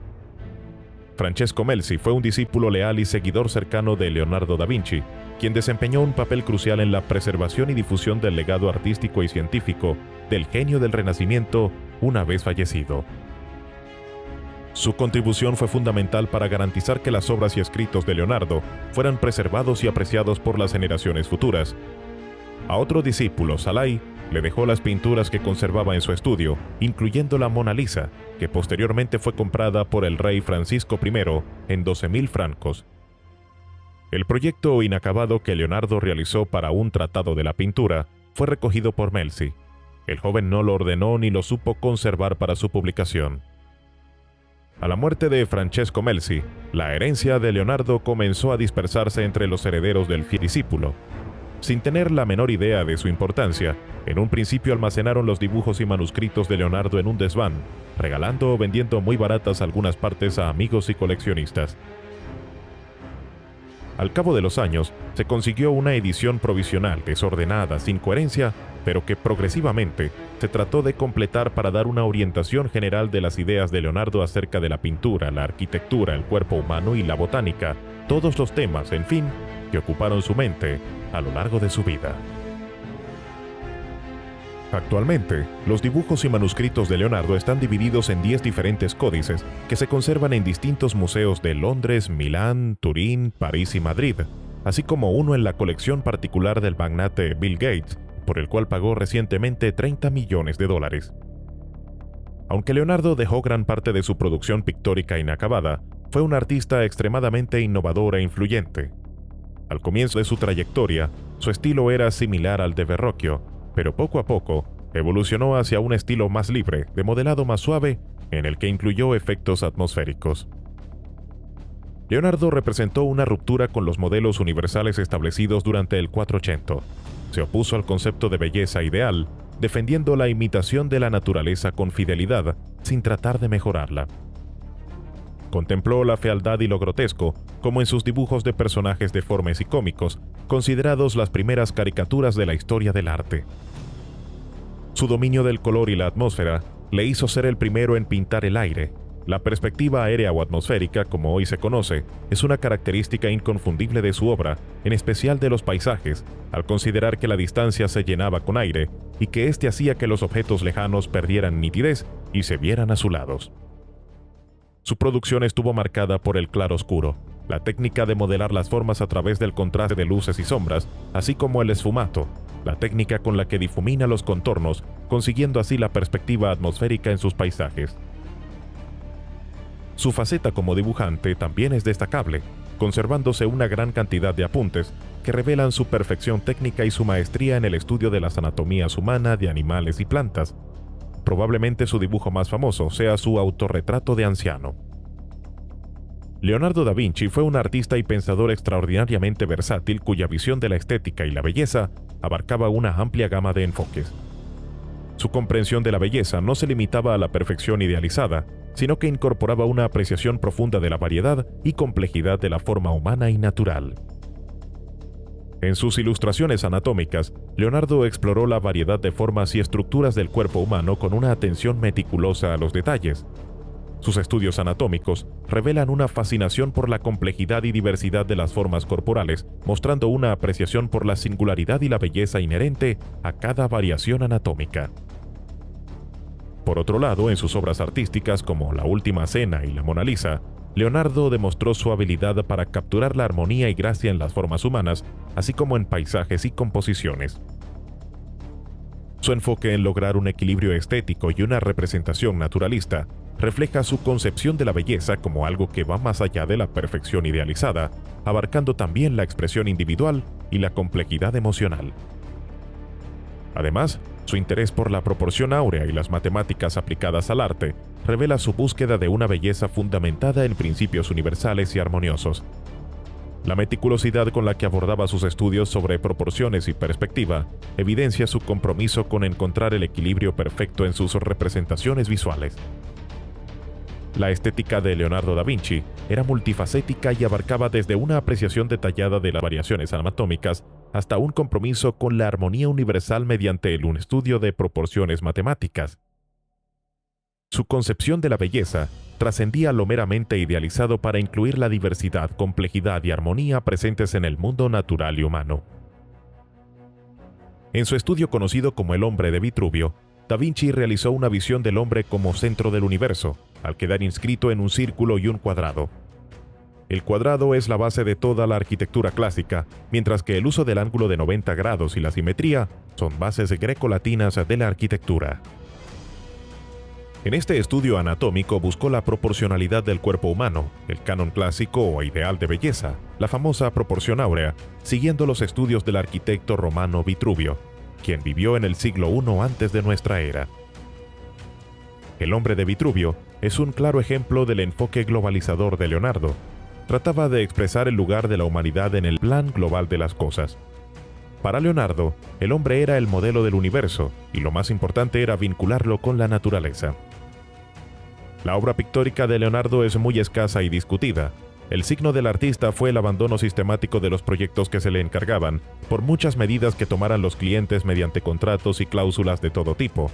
Francesco Melzi fue un discípulo leal y seguidor cercano de Leonardo da Vinci, quien desempeñó un papel crucial en la preservación y difusión del legado artístico y científico del genio del Renacimiento una vez fallecido. Su contribución fue fundamental para garantizar que las obras y escritos de Leonardo fueran preservados y apreciados por las generaciones futuras. A otro discípulo, Salai, le dejó las pinturas que conservaba en su estudio, incluyendo la Mona Lisa, que posteriormente fue comprada por el rey Francisco I en 12.000 francos. El proyecto inacabado que Leonardo realizó para un tratado de la pintura fue recogido por Melzi. El joven no lo ordenó ni lo supo conservar para su publicación. A la muerte de Francesco Melzi, la herencia de Leonardo comenzó a dispersarse entre los herederos del fiel discípulo. Sin tener la menor idea de su importancia, en un principio almacenaron los dibujos y manuscritos de Leonardo en un desván, regalando o vendiendo muy baratas algunas partes a amigos y coleccionistas. Al cabo de los años, se consiguió una edición provisional desordenada, sin coherencia, pero que progresivamente se trató de completar para dar una orientación general de las ideas de Leonardo acerca de la pintura, la arquitectura, el cuerpo humano y la botánica, todos los temas, en fin, que ocuparon su mente a lo largo de su vida. Actualmente, los dibujos y manuscritos de Leonardo están divididos en 10 diferentes códices que se conservan en distintos museos de Londres, Milán, Turín, París y Madrid, así como uno en la colección particular del magnate Bill Gates, por el cual pagó recientemente $30 millones. Aunque Leonardo dejó gran parte de su producción pictórica inacabada, fue un artista extremadamente innovador e influyente. Al comienzo de su trayectoria, su estilo era similar al de Verrocchio, pero poco a poco evolucionó hacia un estilo más libre, de modelado más suave, en el que incluyó efectos atmosféricos. Leonardo representó una ruptura con los modelos universales establecidos durante el 480. Se opuso al concepto de belleza ideal, defendiendo la imitación de la naturaleza con fidelidad, sin tratar de mejorarla. Contempló la fealdad y lo grotesco, como en sus dibujos de personajes deformes y cómicos, considerados las primeras caricaturas de la historia del arte. Su dominio del color y la atmósfera le hizo ser el primero en pintar el aire. La perspectiva aérea o atmosférica, como hoy se conoce, es una característica inconfundible de su obra, en especial de los paisajes, al considerar que la distancia se llenaba con aire y que éste hacía que los objetos lejanos perdieran nitidez y se vieran azulados. Su producción estuvo marcada por el claroscuro, la técnica de modelar las formas a través del contraste de luces y sombras, así como el esfumato, la técnica con la que difumina los contornos, consiguiendo así la perspectiva atmosférica en sus paisajes. Su faceta como dibujante también es destacable, conservándose una gran cantidad de apuntes que revelan su perfección técnica y su maestría en el estudio de las anatomías humanas, de animales y plantas. Probablemente su dibujo más famoso sea su autorretrato de anciano. Leonardo da Vinci fue un artista y pensador extraordinariamente versátil cuya visión de la estética y la belleza abarcaba una amplia gama de enfoques. Su comprensión de la belleza no se limitaba a la perfección idealizada, sino que incorporaba una apreciación profunda de la variedad y complejidad de la forma humana y natural. En sus ilustraciones anatómicas, Leonardo exploró la variedad de formas y estructuras del cuerpo humano con una atención meticulosa a los detalles. Sus estudios anatómicos revelan una fascinación por la complejidad y diversidad de las formas corporales, mostrando una apreciación por la singularidad y la belleza inherente a cada variación anatómica. Por otro lado, en sus obras artísticas como La Última Cena y La Mona Lisa, Leonardo demostró su habilidad para capturar la armonía y gracia en las formas humanas, así como en paisajes y composiciones. Su enfoque en lograr un equilibrio estético y una representación naturalista refleja su concepción de la belleza como algo que va más allá de la perfección idealizada, abarcando también la expresión individual y la complejidad emocional. Además, su interés por la proporción áurea y las matemáticas aplicadas al arte revela su búsqueda de una belleza fundamentada en principios universales y armoniosos. La meticulosidad con la que abordaba sus estudios sobre proporciones y perspectiva evidencia su compromiso con encontrar el equilibrio perfecto en sus representaciones visuales. La estética de Leonardo da Vinci era multifacética y abarcaba desde una apreciación detallada de las variaciones anatómicas hasta un compromiso con la armonía universal mediante un estudio de proporciones matemáticas. Su concepción de la belleza trascendía lo meramente idealizado para incluir la diversidad, complejidad y armonía presentes en el mundo natural y humano. En su estudio conocido como El hombre de Vitruvio, Da Vinci realizó una visión del hombre como centro del universo, al quedar inscrito en un círculo y un cuadrado. El cuadrado es la base de toda la arquitectura clásica, mientras que el uso del ángulo de 90 grados y la simetría son bases grecolatinas de la arquitectura. En este estudio anatómico buscó la proporcionalidad del cuerpo humano, el canon clásico o ideal de belleza, la famosa proporción áurea, siguiendo los estudios del arquitecto romano Vitruvio, quien vivió en el siglo I antes de nuestra era. El hombre de Vitruvio es un claro ejemplo del enfoque globalizador de Leonardo. Trataba de expresar el lugar de la humanidad en el plan global de las cosas. Para Leonardo, el hombre era el modelo del universo, y lo más importante era vincularlo con la naturaleza. La obra pictórica de Leonardo es muy escasa y discutida. El signo del artista fue el abandono sistemático de los proyectos que se le encargaban, por muchas medidas que tomaran los clientes mediante contratos y cláusulas de todo tipo.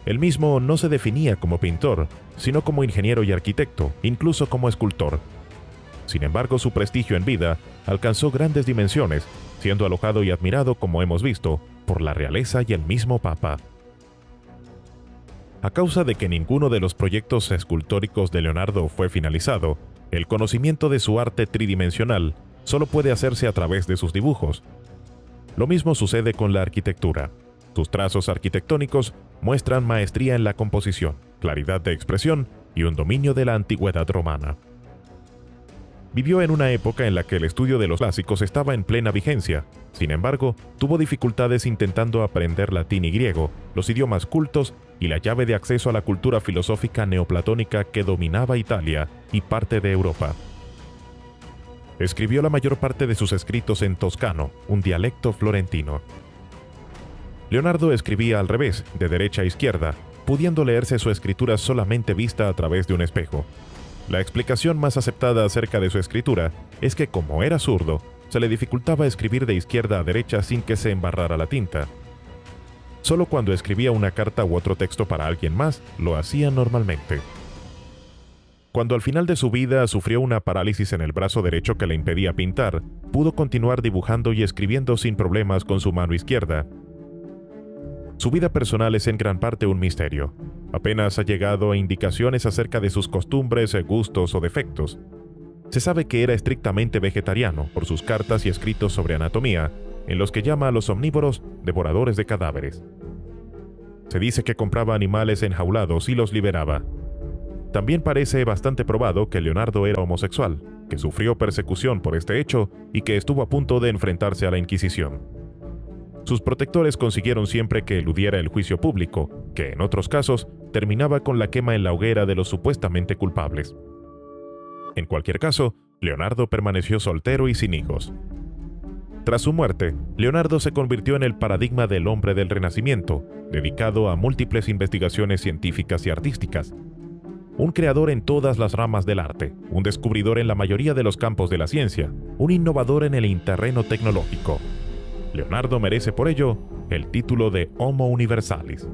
Él mismo no se definía como pintor, sino como ingeniero y arquitecto, incluso como escultor. Sin embargo, su prestigio en vida alcanzó grandes dimensiones, siendo alojado y admirado, como hemos visto, por la realeza y el mismo Papa. A causa de que ninguno de los proyectos escultóricos de Leonardo fue finalizado, el conocimiento de su arte tridimensional solo puede hacerse a través de sus dibujos. Lo mismo sucede con la arquitectura. Sus trazos arquitectónicos muestran maestría en la composición, claridad de expresión y un dominio de la antigüedad romana. Vivió en una época en la que el estudio de los clásicos estaba en plena vigencia. Sin embargo, tuvo dificultades intentando aprender latín y griego, los idiomas cultos y la llave de acceso a la cultura filosófica neoplatónica que dominaba Italia y parte de Europa. Escribió la mayor parte de sus escritos en toscano, un dialecto florentino. Leonardo escribía al revés, de derecha a izquierda, pudiendo leerse su escritura solamente vista a través de un espejo. La explicación más aceptada acerca de su escritura es que, como era zurdo, se le dificultaba escribir de izquierda a derecha sin que se embarrara la tinta. Solo cuando escribía una carta u otro texto para alguien más, lo hacía normalmente. Cuando al final de su vida sufrió una parálisis en el brazo derecho que le impedía pintar, pudo continuar dibujando y escribiendo sin problemas con su mano izquierda. Su vida personal es en gran parte un misterio. Apenas ha llegado a indicaciones acerca de sus costumbres, gustos o defectos. Se sabe que era estrictamente vegetariano por sus cartas y escritos sobre anatomía, en los que llama a los omnívoros devoradores de cadáveres. Se dice que compraba animales enjaulados y los liberaba. También parece bastante probado que Leonardo era homosexual, que sufrió persecución por este hecho y que estuvo a punto de enfrentarse a la Inquisición. Sus protectores consiguieron siempre que eludiera el juicio público, que en otros casos terminaba con la quema en la hoguera de los supuestamente culpables. En cualquier caso, Leonardo permaneció soltero y sin hijos. Tras su muerte, Leonardo se convirtió en el paradigma del hombre del Renacimiento, dedicado a múltiples investigaciones científicas y artísticas. Un creador en todas las ramas del arte, un descubridor en la mayoría de los campos de la ciencia, un innovador en el terreno tecnológico. Leonardo merece por ello el título de Homo Universalis.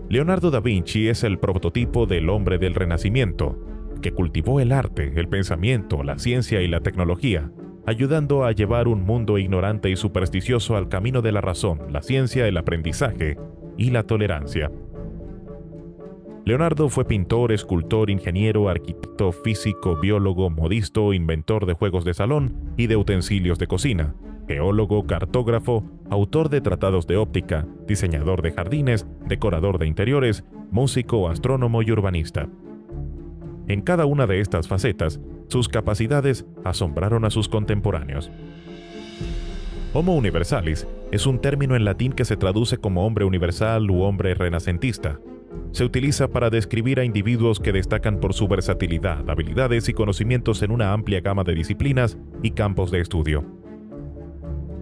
Leonardo da Vinci es el prototipo del hombre del Renacimiento, que cultivó el arte, el pensamiento, la ciencia y la tecnología, ayudando a llevar un mundo ignorante y supersticioso al camino de la razón, la ciencia, el aprendizaje y la tolerancia. Leonardo fue pintor, escultor, ingeniero, arquitecto, físico, biólogo, modisto, inventor de juegos de salón y de utensilios de cocina, geólogo, cartógrafo, autor de tratados de óptica, diseñador de jardines, decorador de interiores, músico, astrónomo y urbanista. En cada una de estas facetas, sus capacidades asombraron a sus contemporáneos. Homo universalis es un término en latín que se traduce como hombre universal u hombre renacentista. Se utiliza para describir a individuos que destacan por su versatilidad, habilidades y conocimientos en una amplia gama de disciplinas y campos de estudio.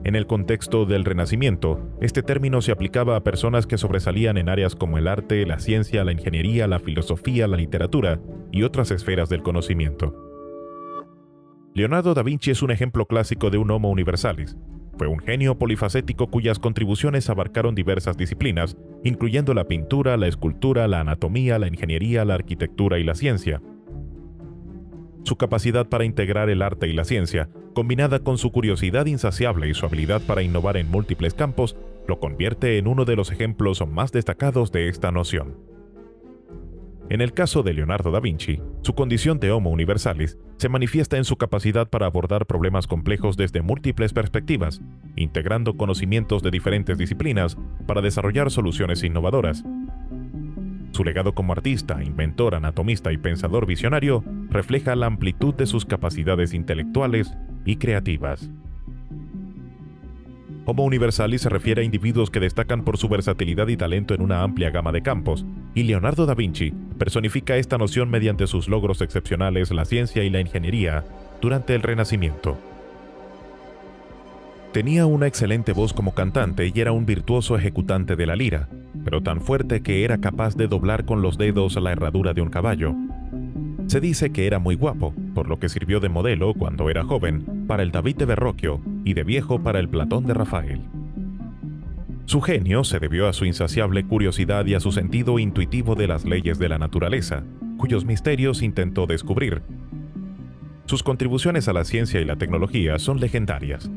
En el contexto del Renacimiento, este término se aplicaba a personas que sobresalían en áreas como el arte, la ciencia, la ingeniería, la filosofía, la literatura y otras esferas del conocimiento. Leonardo da Vinci es un ejemplo clásico de un Homo universalis. Fue un genio polifacético cuyas contribuciones abarcaron diversas disciplinas, incluyendo la pintura, la escultura, la anatomía, la ingeniería, la arquitectura y la ciencia. Su capacidad para integrar el arte y la ciencia, combinada con su curiosidad insaciable y su habilidad para innovar en múltiples campos, lo convierte en uno de los ejemplos más destacados de esta noción. En el caso de Leonardo da Vinci, su condición de Homo universalis se manifiesta en su capacidad para abordar problemas complejos desde múltiples perspectivas, integrando conocimientos de diferentes disciplinas para desarrollar soluciones innovadoras. Su legado como artista, inventor, anatomista y pensador visionario refleja la amplitud de sus capacidades intelectuales y creativas. Homo universalis se refiere a individuos que destacan por su versatilidad y talento en una amplia gama de campos, y Leonardo da Vinci personifica esta noción mediante sus logros excepcionales, la ciencia y la ingeniería durante el Renacimiento. Tenía una excelente voz como cantante y era un virtuoso ejecutante de la lira, pero tan fuerte que era capaz de doblar con los dedos la herradura de un caballo. Se dice que era muy guapo, por lo que sirvió de modelo cuando era joven para el David de Verrocchio y de viejo para el Platón de Rafael. Su genio se debió a su insaciable curiosidad y a su sentido intuitivo de las leyes de la naturaleza, cuyos misterios intentó descubrir. Sus contribuciones a la ciencia y la tecnología son legendarias.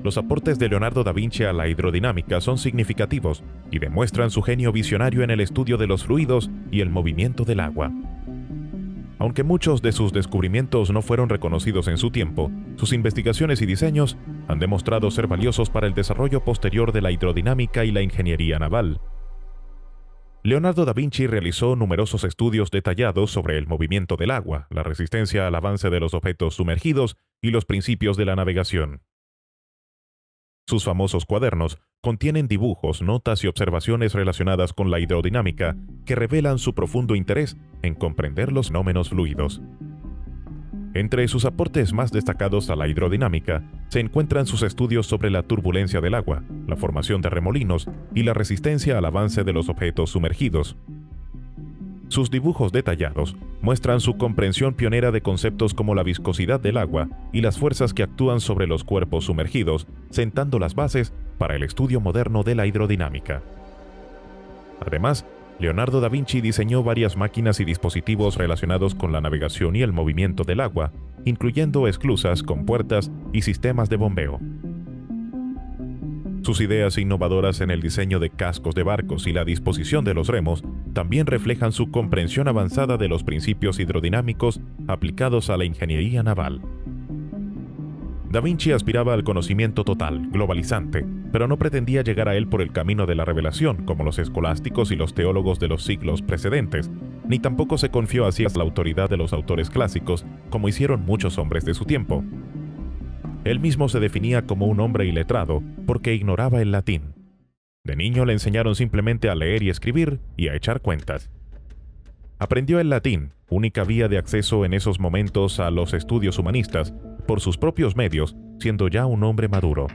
Los aportes de Leonardo da Vinci a la hidrodinámica son significativos y demuestran su genio visionario en el estudio de los fluidos y el movimiento del agua. Aunque muchos de sus descubrimientos no fueron reconocidos en su tiempo, sus investigaciones y diseños han demostrado ser valiosos para el desarrollo posterior de la hidrodinámica y la ingeniería naval. Leonardo da Vinci realizó numerosos estudios detallados sobre el movimiento del agua, la resistencia al avance de los objetos sumergidos y los principios de la navegación. Sus famosos cuadernos contienen dibujos, notas y observaciones relacionadas con la hidrodinámica que revelan su profundo interés en comprender los fenómenos fluidos. Entre sus aportes más destacados a la hidrodinámica se encuentran sus estudios sobre la turbulencia del agua, la formación de remolinos y la resistencia al avance de los objetos sumergidos. Sus dibujos detallados muestran su comprensión pionera de conceptos como la viscosidad del agua y las fuerzas que actúan sobre los cuerpos sumergidos, sentando las bases para el estudio moderno de la hidrodinámica. Además, Leonardo da Vinci diseñó varias máquinas y dispositivos relacionados con la navegación y el movimiento del agua, incluyendo esclusas, compuertas y sistemas de bombeo. Sus ideas innovadoras en el diseño de cascos de barcos y la disposición de los remos también reflejan su comprensión avanzada de los principios hidrodinámicos aplicados a la ingeniería naval. Da Vinci aspiraba al conocimiento total, globalizante, pero no pretendía llegar a él por el camino de la revelación, como los escolásticos y los teólogos de los siglos precedentes, ni tampoco se confió así a la autoridad de los autores clásicos, como hicieron muchos hombres de su tiempo. Él mismo se definía como un hombre iletrado porque ignoraba el latín. De niño le enseñaron simplemente a leer y escribir y a echar cuentas. Aprendió el latín, única vía de acceso en esos momentos a los estudios humanistas, por sus propios medios, siendo ya un hombre maduro.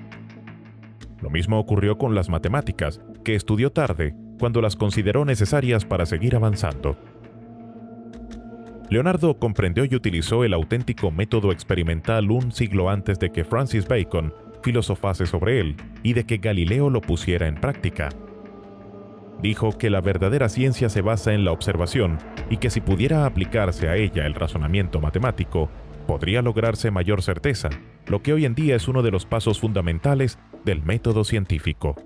Lo mismo ocurrió con las matemáticas, que estudió tarde, cuando las consideró necesarias para seguir avanzando. Leonardo comprendió y utilizó el auténtico método experimental un siglo antes de que Francis Bacon filosofase sobre él y de que Galileo lo pusiera en práctica. Dijo que la verdadera ciencia se basa en la observación y que si pudiera aplicarse a ella el razonamiento matemático, podría lograrse mayor certeza, lo que hoy en día es uno de los pasos fundamentales del método científico.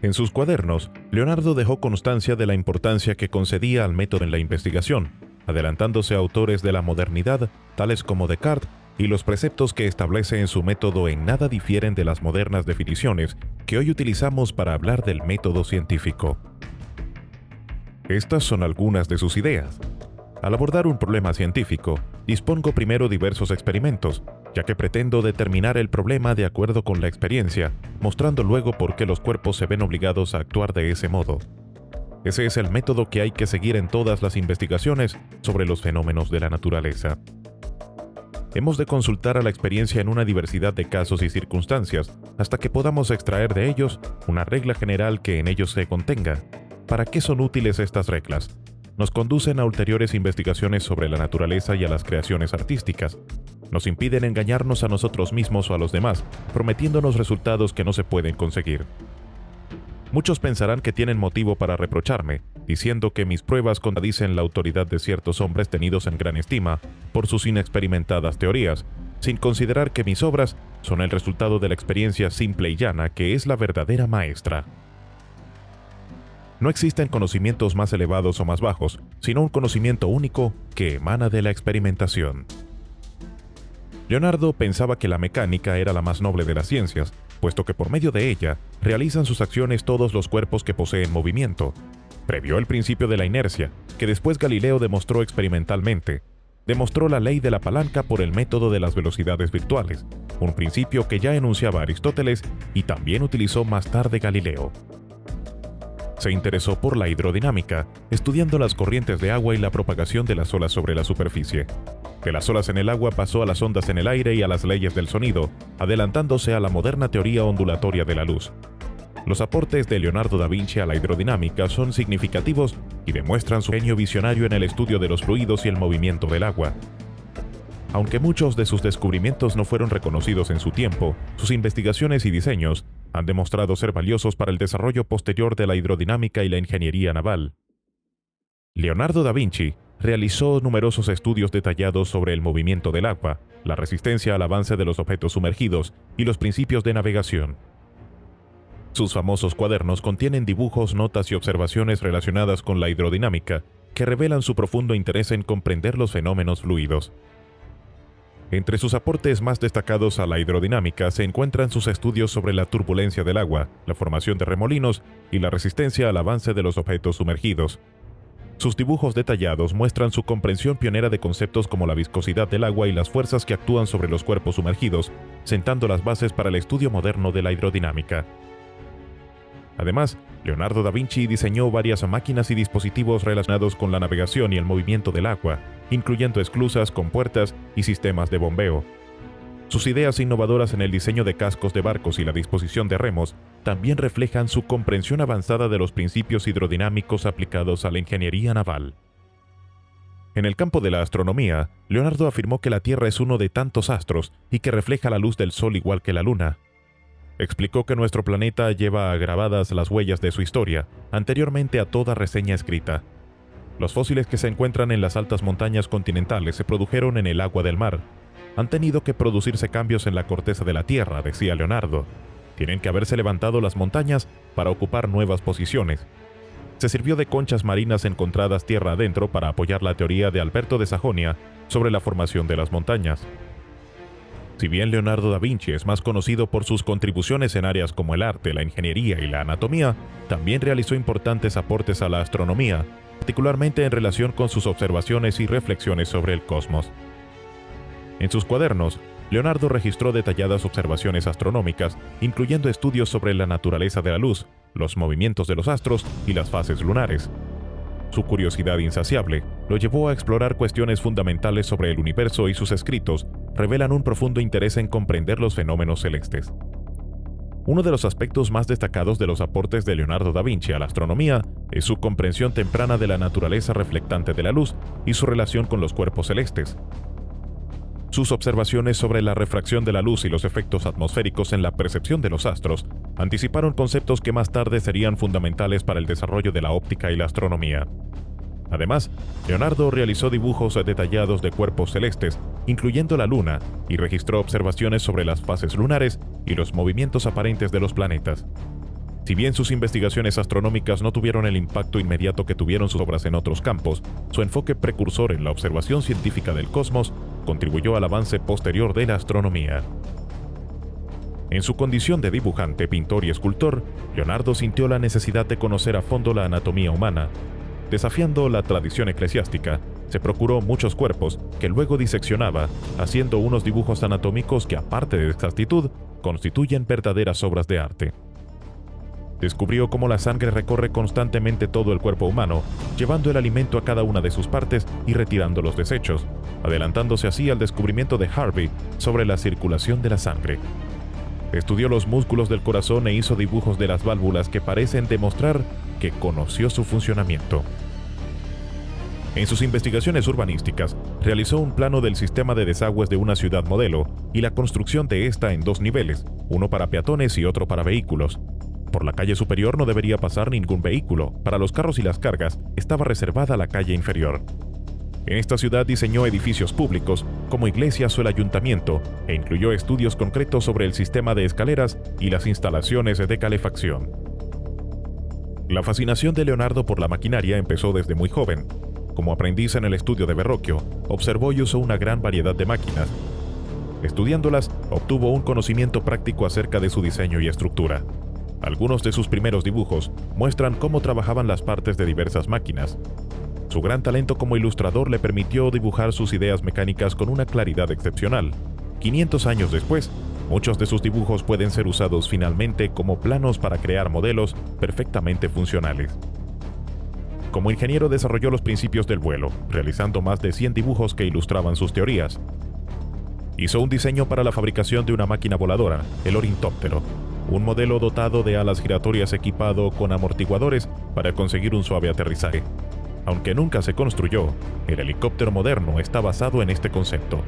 En sus cuadernos, Leonardo dejó constancia de la importancia que concedía al método en la investigación, adelantándose a autores de la modernidad, tales como Descartes, y los preceptos que establece en su método en nada difieren de las modernas definiciones que hoy utilizamos para hablar del método científico. Estas son algunas de sus ideas. Al abordar un problema científico, dispongo primero diversos experimentos, ya que pretendo determinar el problema de acuerdo con la experiencia, mostrando luego por qué los cuerpos se ven obligados a actuar de ese modo. Ese es el método que hay que seguir en todas las investigaciones sobre los fenómenos de la naturaleza. Hemos de consultar a la experiencia en una diversidad de casos y circunstancias hasta que podamos extraer de ellos una regla general que en ellos se contenga. ¿Para qué son útiles estas reglas? Nos conducen a ulteriores investigaciones sobre la naturaleza y a las creaciones artísticas. Nos impiden engañarnos a nosotros mismos o a los demás, prometiéndonos resultados que no se pueden conseguir. Muchos pensarán que tienen motivo para reprocharme, diciendo que mis pruebas contradicen la autoridad de ciertos hombres tenidos en gran estima por sus inexperimentadas teorías, sin considerar que mis obras son el resultado de la experiencia simple y llana que es la verdadera maestra. No existen conocimientos más elevados o más bajos, sino un conocimiento único que emana de la experimentación. Leonardo pensaba que la mecánica era la más noble de las ciencias, puesto que por medio de ella realizan sus acciones todos los cuerpos que poseen movimiento. Previó el principio de la inercia, que después Galileo demostró experimentalmente. Demostró la ley de la palanca por el método de las velocidades virtuales, un principio que ya enunciaba Aristóteles y también utilizó más tarde Galileo. Se interesó por la hidrodinámica, estudiando las corrientes de agua y la propagación de las olas sobre la superficie. De las olas en el agua pasó a las ondas en el aire y a las leyes del sonido, adelantándose a la moderna teoría ondulatoria de la luz. Los aportes de Leonardo da Vinci a la hidrodinámica son significativos y demuestran su genio visionario en el estudio de los fluidos y el movimiento del agua. Aunque muchos de sus descubrimientos no fueron reconocidos en su tiempo, sus investigaciones y diseños han demostrado ser valiosos para el desarrollo posterior de la hidrodinámica y la ingeniería naval. Leonardo da Vinci realizó numerosos estudios detallados sobre el movimiento del agua, la resistencia al avance de los objetos sumergidos y los principios de navegación. Sus famosos cuadernos contienen dibujos, notas y observaciones relacionadas con la hidrodinámica que revelan su profundo interés en comprender los fenómenos fluidos. Entre sus aportes más destacados a la hidrodinámica se encuentran sus estudios sobre la turbulencia del agua, la formación de remolinos y la resistencia al avance de los objetos sumergidos. Sus dibujos detallados muestran su comprensión pionera de conceptos como la viscosidad del agua y las fuerzas que actúan sobre los cuerpos sumergidos, sentando las bases para el estudio moderno de la hidrodinámica. Además, Leonardo da Vinci diseñó varias máquinas y dispositivos relacionados con la navegación y el movimiento del agua, incluyendo esclusas, compuertas y sistemas de bombeo. Sus ideas innovadoras en el diseño de cascos de barcos y la disposición de remos también reflejan su comprensión avanzada de los principios hidrodinámicos aplicados a la ingeniería naval. En el campo de la astronomía, Leonardo afirmó que la Tierra es uno de tantos astros y que refleja la luz del Sol igual que la Luna. Explicó que nuestro planeta lleva grabadas las huellas de su historia, anteriormente a toda reseña escrita. Los fósiles que se encuentran en las altas montañas continentales se produjeron en el agua del mar. Han tenido que producirse cambios en la corteza de la Tierra, decía Leonardo. Tienen que haberse levantado las montañas para ocupar nuevas posiciones. Se sirvió de conchas marinas encontradas tierra adentro para apoyar la teoría de Alberto de Sajonia sobre la formación de las montañas. Si bien Leonardo da Vinci es más conocido por sus contribuciones en áreas como el arte, la ingeniería y la anatomía, también realizó importantes aportes a la astronomía, particularmente en relación con sus observaciones y reflexiones sobre el cosmos. En sus cuadernos, Leonardo registró detalladas observaciones astronómicas, incluyendo estudios sobre la naturaleza de la luz, los movimientos de los astros y las fases lunares. Su curiosidad insaciable lo llevó a explorar cuestiones fundamentales sobre el universo y sus escritos revelan un profundo interés en comprender los fenómenos celestes. Uno de los aspectos más destacados de los aportes de Leonardo da Vinci a la astronomía es su comprensión temprana de la naturaleza reflectante de la luz y su relación con los cuerpos celestes. Sus observaciones sobre la refracción de la luz y los efectos atmosféricos en la percepción de los astros anticiparon conceptos que más tarde serían fundamentales para el desarrollo de la óptica y la astronomía. Además, Leonardo realizó dibujos detallados de cuerpos celestes, incluyendo la Luna, y registró observaciones sobre las fases lunares y los movimientos aparentes de los planetas. Si bien sus investigaciones astronómicas no tuvieron el impacto inmediato que tuvieron sus obras en otros campos, su enfoque precursor en la observación científica del cosmos contribuyó al avance posterior de la astronomía. En su condición de dibujante, pintor y escultor, Leonardo sintió la necesidad de conocer a fondo la anatomía humana. Desafiando la tradición eclesiástica, se procuró muchos cuerpos que luego diseccionaba, haciendo unos dibujos anatómicos que, aparte de exactitud, constituyen verdaderas obras de arte. Descubrió cómo la sangre recorre constantemente todo el cuerpo humano, llevando el alimento a cada una de sus partes y retirando los desechos, adelantándose así al descubrimiento de Harvey sobre la circulación de la sangre. Estudió los músculos del corazón e hizo dibujos de las válvulas que parecen demostrar que conoció su funcionamiento. En sus investigaciones urbanísticas, realizó un plano del sistema de desagües de una ciudad modelo y la construcción de esta en dos niveles, uno para peatones y otro para vehículos. Por la calle superior no debería pasar ningún vehículo. Para los carros y las cargas estaba reservada la calle inferior. En esta ciudad diseñó edificios públicos, como iglesias o el ayuntamiento, e incluyó estudios concretos sobre el sistema de escaleras y las instalaciones de calefacción. La fascinación de Leonardo por la maquinaria empezó desde muy joven. Como aprendiz en el estudio de Verrocchio, observó y usó una gran variedad de máquinas. Estudiándolas, obtuvo un conocimiento práctico acerca de su diseño y estructura. Algunos de sus primeros dibujos muestran cómo trabajaban las partes de diversas máquinas. Su gran talento como ilustrador le permitió dibujar sus ideas mecánicas con una claridad excepcional. 500 años después, muchos de sus dibujos pueden ser usados finalmente como planos para crear modelos perfectamente funcionales. Como ingeniero desarrolló los principios del vuelo, realizando más de 100 dibujos que ilustraban sus teorías. Hizo un diseño para la fabricación de una máquina voladora, el ornitóptero, un modelo dotado de alas giratorias equipado con amortiguadores para conseguir un suave aterrizaje. Aunque nunca se construyó, el helicóptero moderno está basado en este concepto.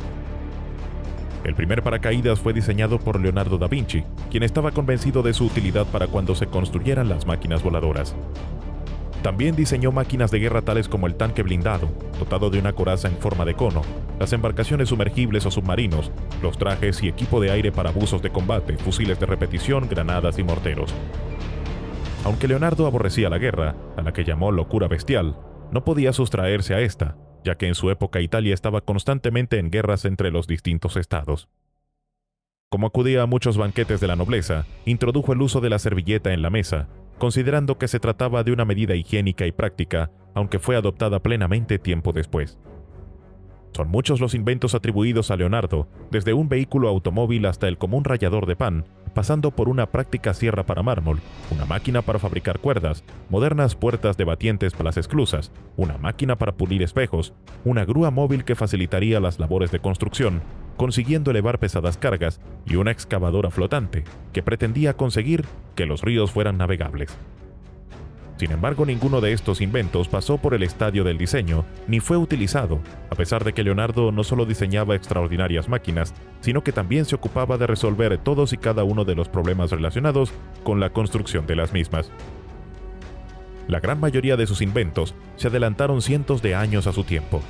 El primer paracaídas fue diseñado por Leonardo da Vinci, quien estaba convencido de su utilidad para cuando se construyeran las máquinas voladoras. También diseñó máquinas de guerra tales como el tanque blindado, dotado de una coraza en forma de cono, las embarcaciones sumergibles o submarinos, los trajes y equipo de aire para buzos de combate, fusiles de repetición, granadas y morteros. Aunque Leonardo aborrecía la guerra, a la que llamó locura bestial, no podía sustraerse a esta, ya que en su época Italia estaba constantemente en guerras entre los distintos estados. Como acudía a muchos banquetes de la nobleza, introdujo el uso de la servilleta en la mesa, considerando que se trataba de una medida higiénica y práctica, aunque fue adoptada plenamente tiempo después. Son muchos los inventos atribuidos a Leonardo, desde un vehículo automóvil hasta el común rallador de pan, pasando por una práctica sierra para mármol, una máquina para fabricar cuerdas, modernas puertas de batientes para las esclusas, una máquina para pulir espejos, una grúa móvil que facilitaría las labores de construcción, consiguiendo elevar pesadas cargas, y una excavadora flotante, que pretendía conseguir que los ríos fueran navegables. Sin embargo, ninguno de estos inventos pasó por el estadio del diseño, ni fue utilizado, a pesar de que Leonardo no solo diseñaba extraordinarias máquinas, sino que también se ocupaba de resolver todos y cada uno de los problemas relacionados con la construcción de las mismas. La gran mayoría de sus inventos se adelantaron cientos de años a su tiempo.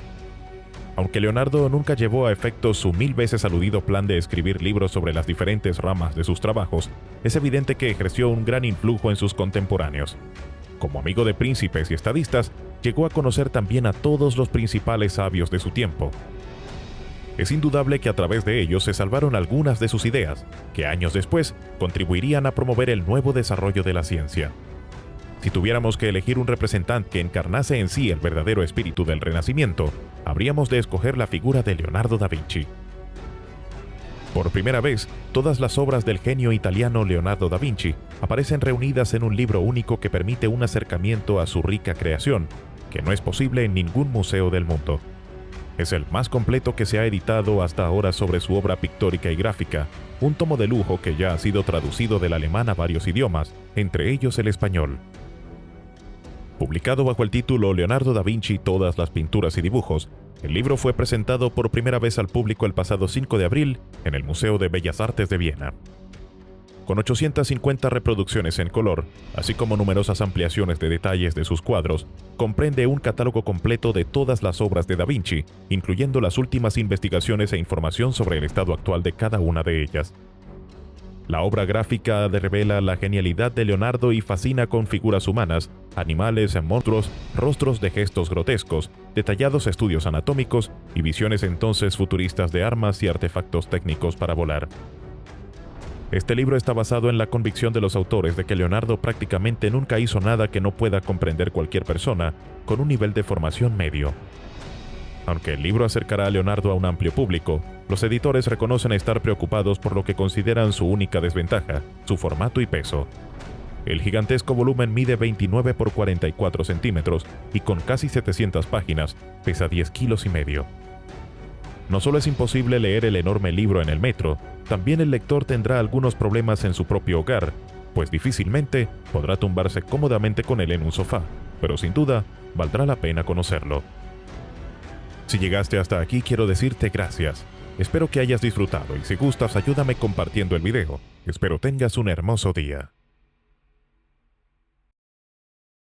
Aunque Leonardo nunca llevó a efecto su 1000 veces aludido plan de escribir libros sobre las diferentes ramas de sus trabajos, es evidente que ejerció un gran influjo en sus contemporáneos. Como amigo de príncipes y estadistas, llegó a conocer también a todos los principales sabios de su tiempo. Es indudable que a través de ellos se salvaron algunas de sus ideas, que años después contribuirían a promover el nuevo desarrollo de la ciencia. Si tuviéramos que elegir un representante que encarnase en sí el verdadero espíritu del Renacimiento, habríamos de escoger la figura de Leonardo da Vinci. Por primera vez, todas las obras del genio italiano Leonardo da Vinci aparecen reunidas en un libro único que permite un acercamiento a su rica creación, que no es posible en ningún museo del mundo. Es el más completo que se ha editado hasta ahora sobre su obra pictórica y gráfica, un tomo de lujo que ya ha sido traducido del alemán a varios idiomas, entre ellos el español. Publicado bajo el título Leonardo da Vinci, todas las pinturas y dibujos, el libro fue presentado por primera vez al público el pasado 5 de abril en el Museo de Bellas Artes de Viena. Con 850 reproducciones en color, así como numerosas ampliaciones de detalles de sus cuadros, comprende un catálogo completo de todas las obras de Da Vinci, incluyendo las últimas investigaciones e información sobre el estado actual de cada una de ellas. La obra gráfica revela la genialidad de Leonardo y fascina con figuras humanas, animales, monstruos, rostros de gestos grotescos, detallados estudios anatómicos y visiones entonces futuristas de armas y artefactos técnicos para volar. Este libro está basado en la convicción de los autores de que Leonardo prácticamente nunca hizo nada que no pueda comprender cualquier persona con un nivel de formación medio. Aunque el libro acercará a Leonardo a un amplio público, los editores reconocen estar preocupados por lo que consideran su única desventaja, su formato y peso. El gigantesco volumen mide 29 por 44 centímetros y con casi 700 páginas, pesa 10 kilos y medio. No solo es imposible leer el enorme libro en el metro, también el lector tendrá algunos problemas en su propio hogar, pues difícilmente podrá tumbarse cómodamente con él en un sofá, pero sin duda valdrá la pena conocerlo. Si llegaste hasta aquí, quiero decirte gracias. Espero que hayas disfrutado y si gustas ayúdame compartiendo el video. Espero tengas un hermoso día.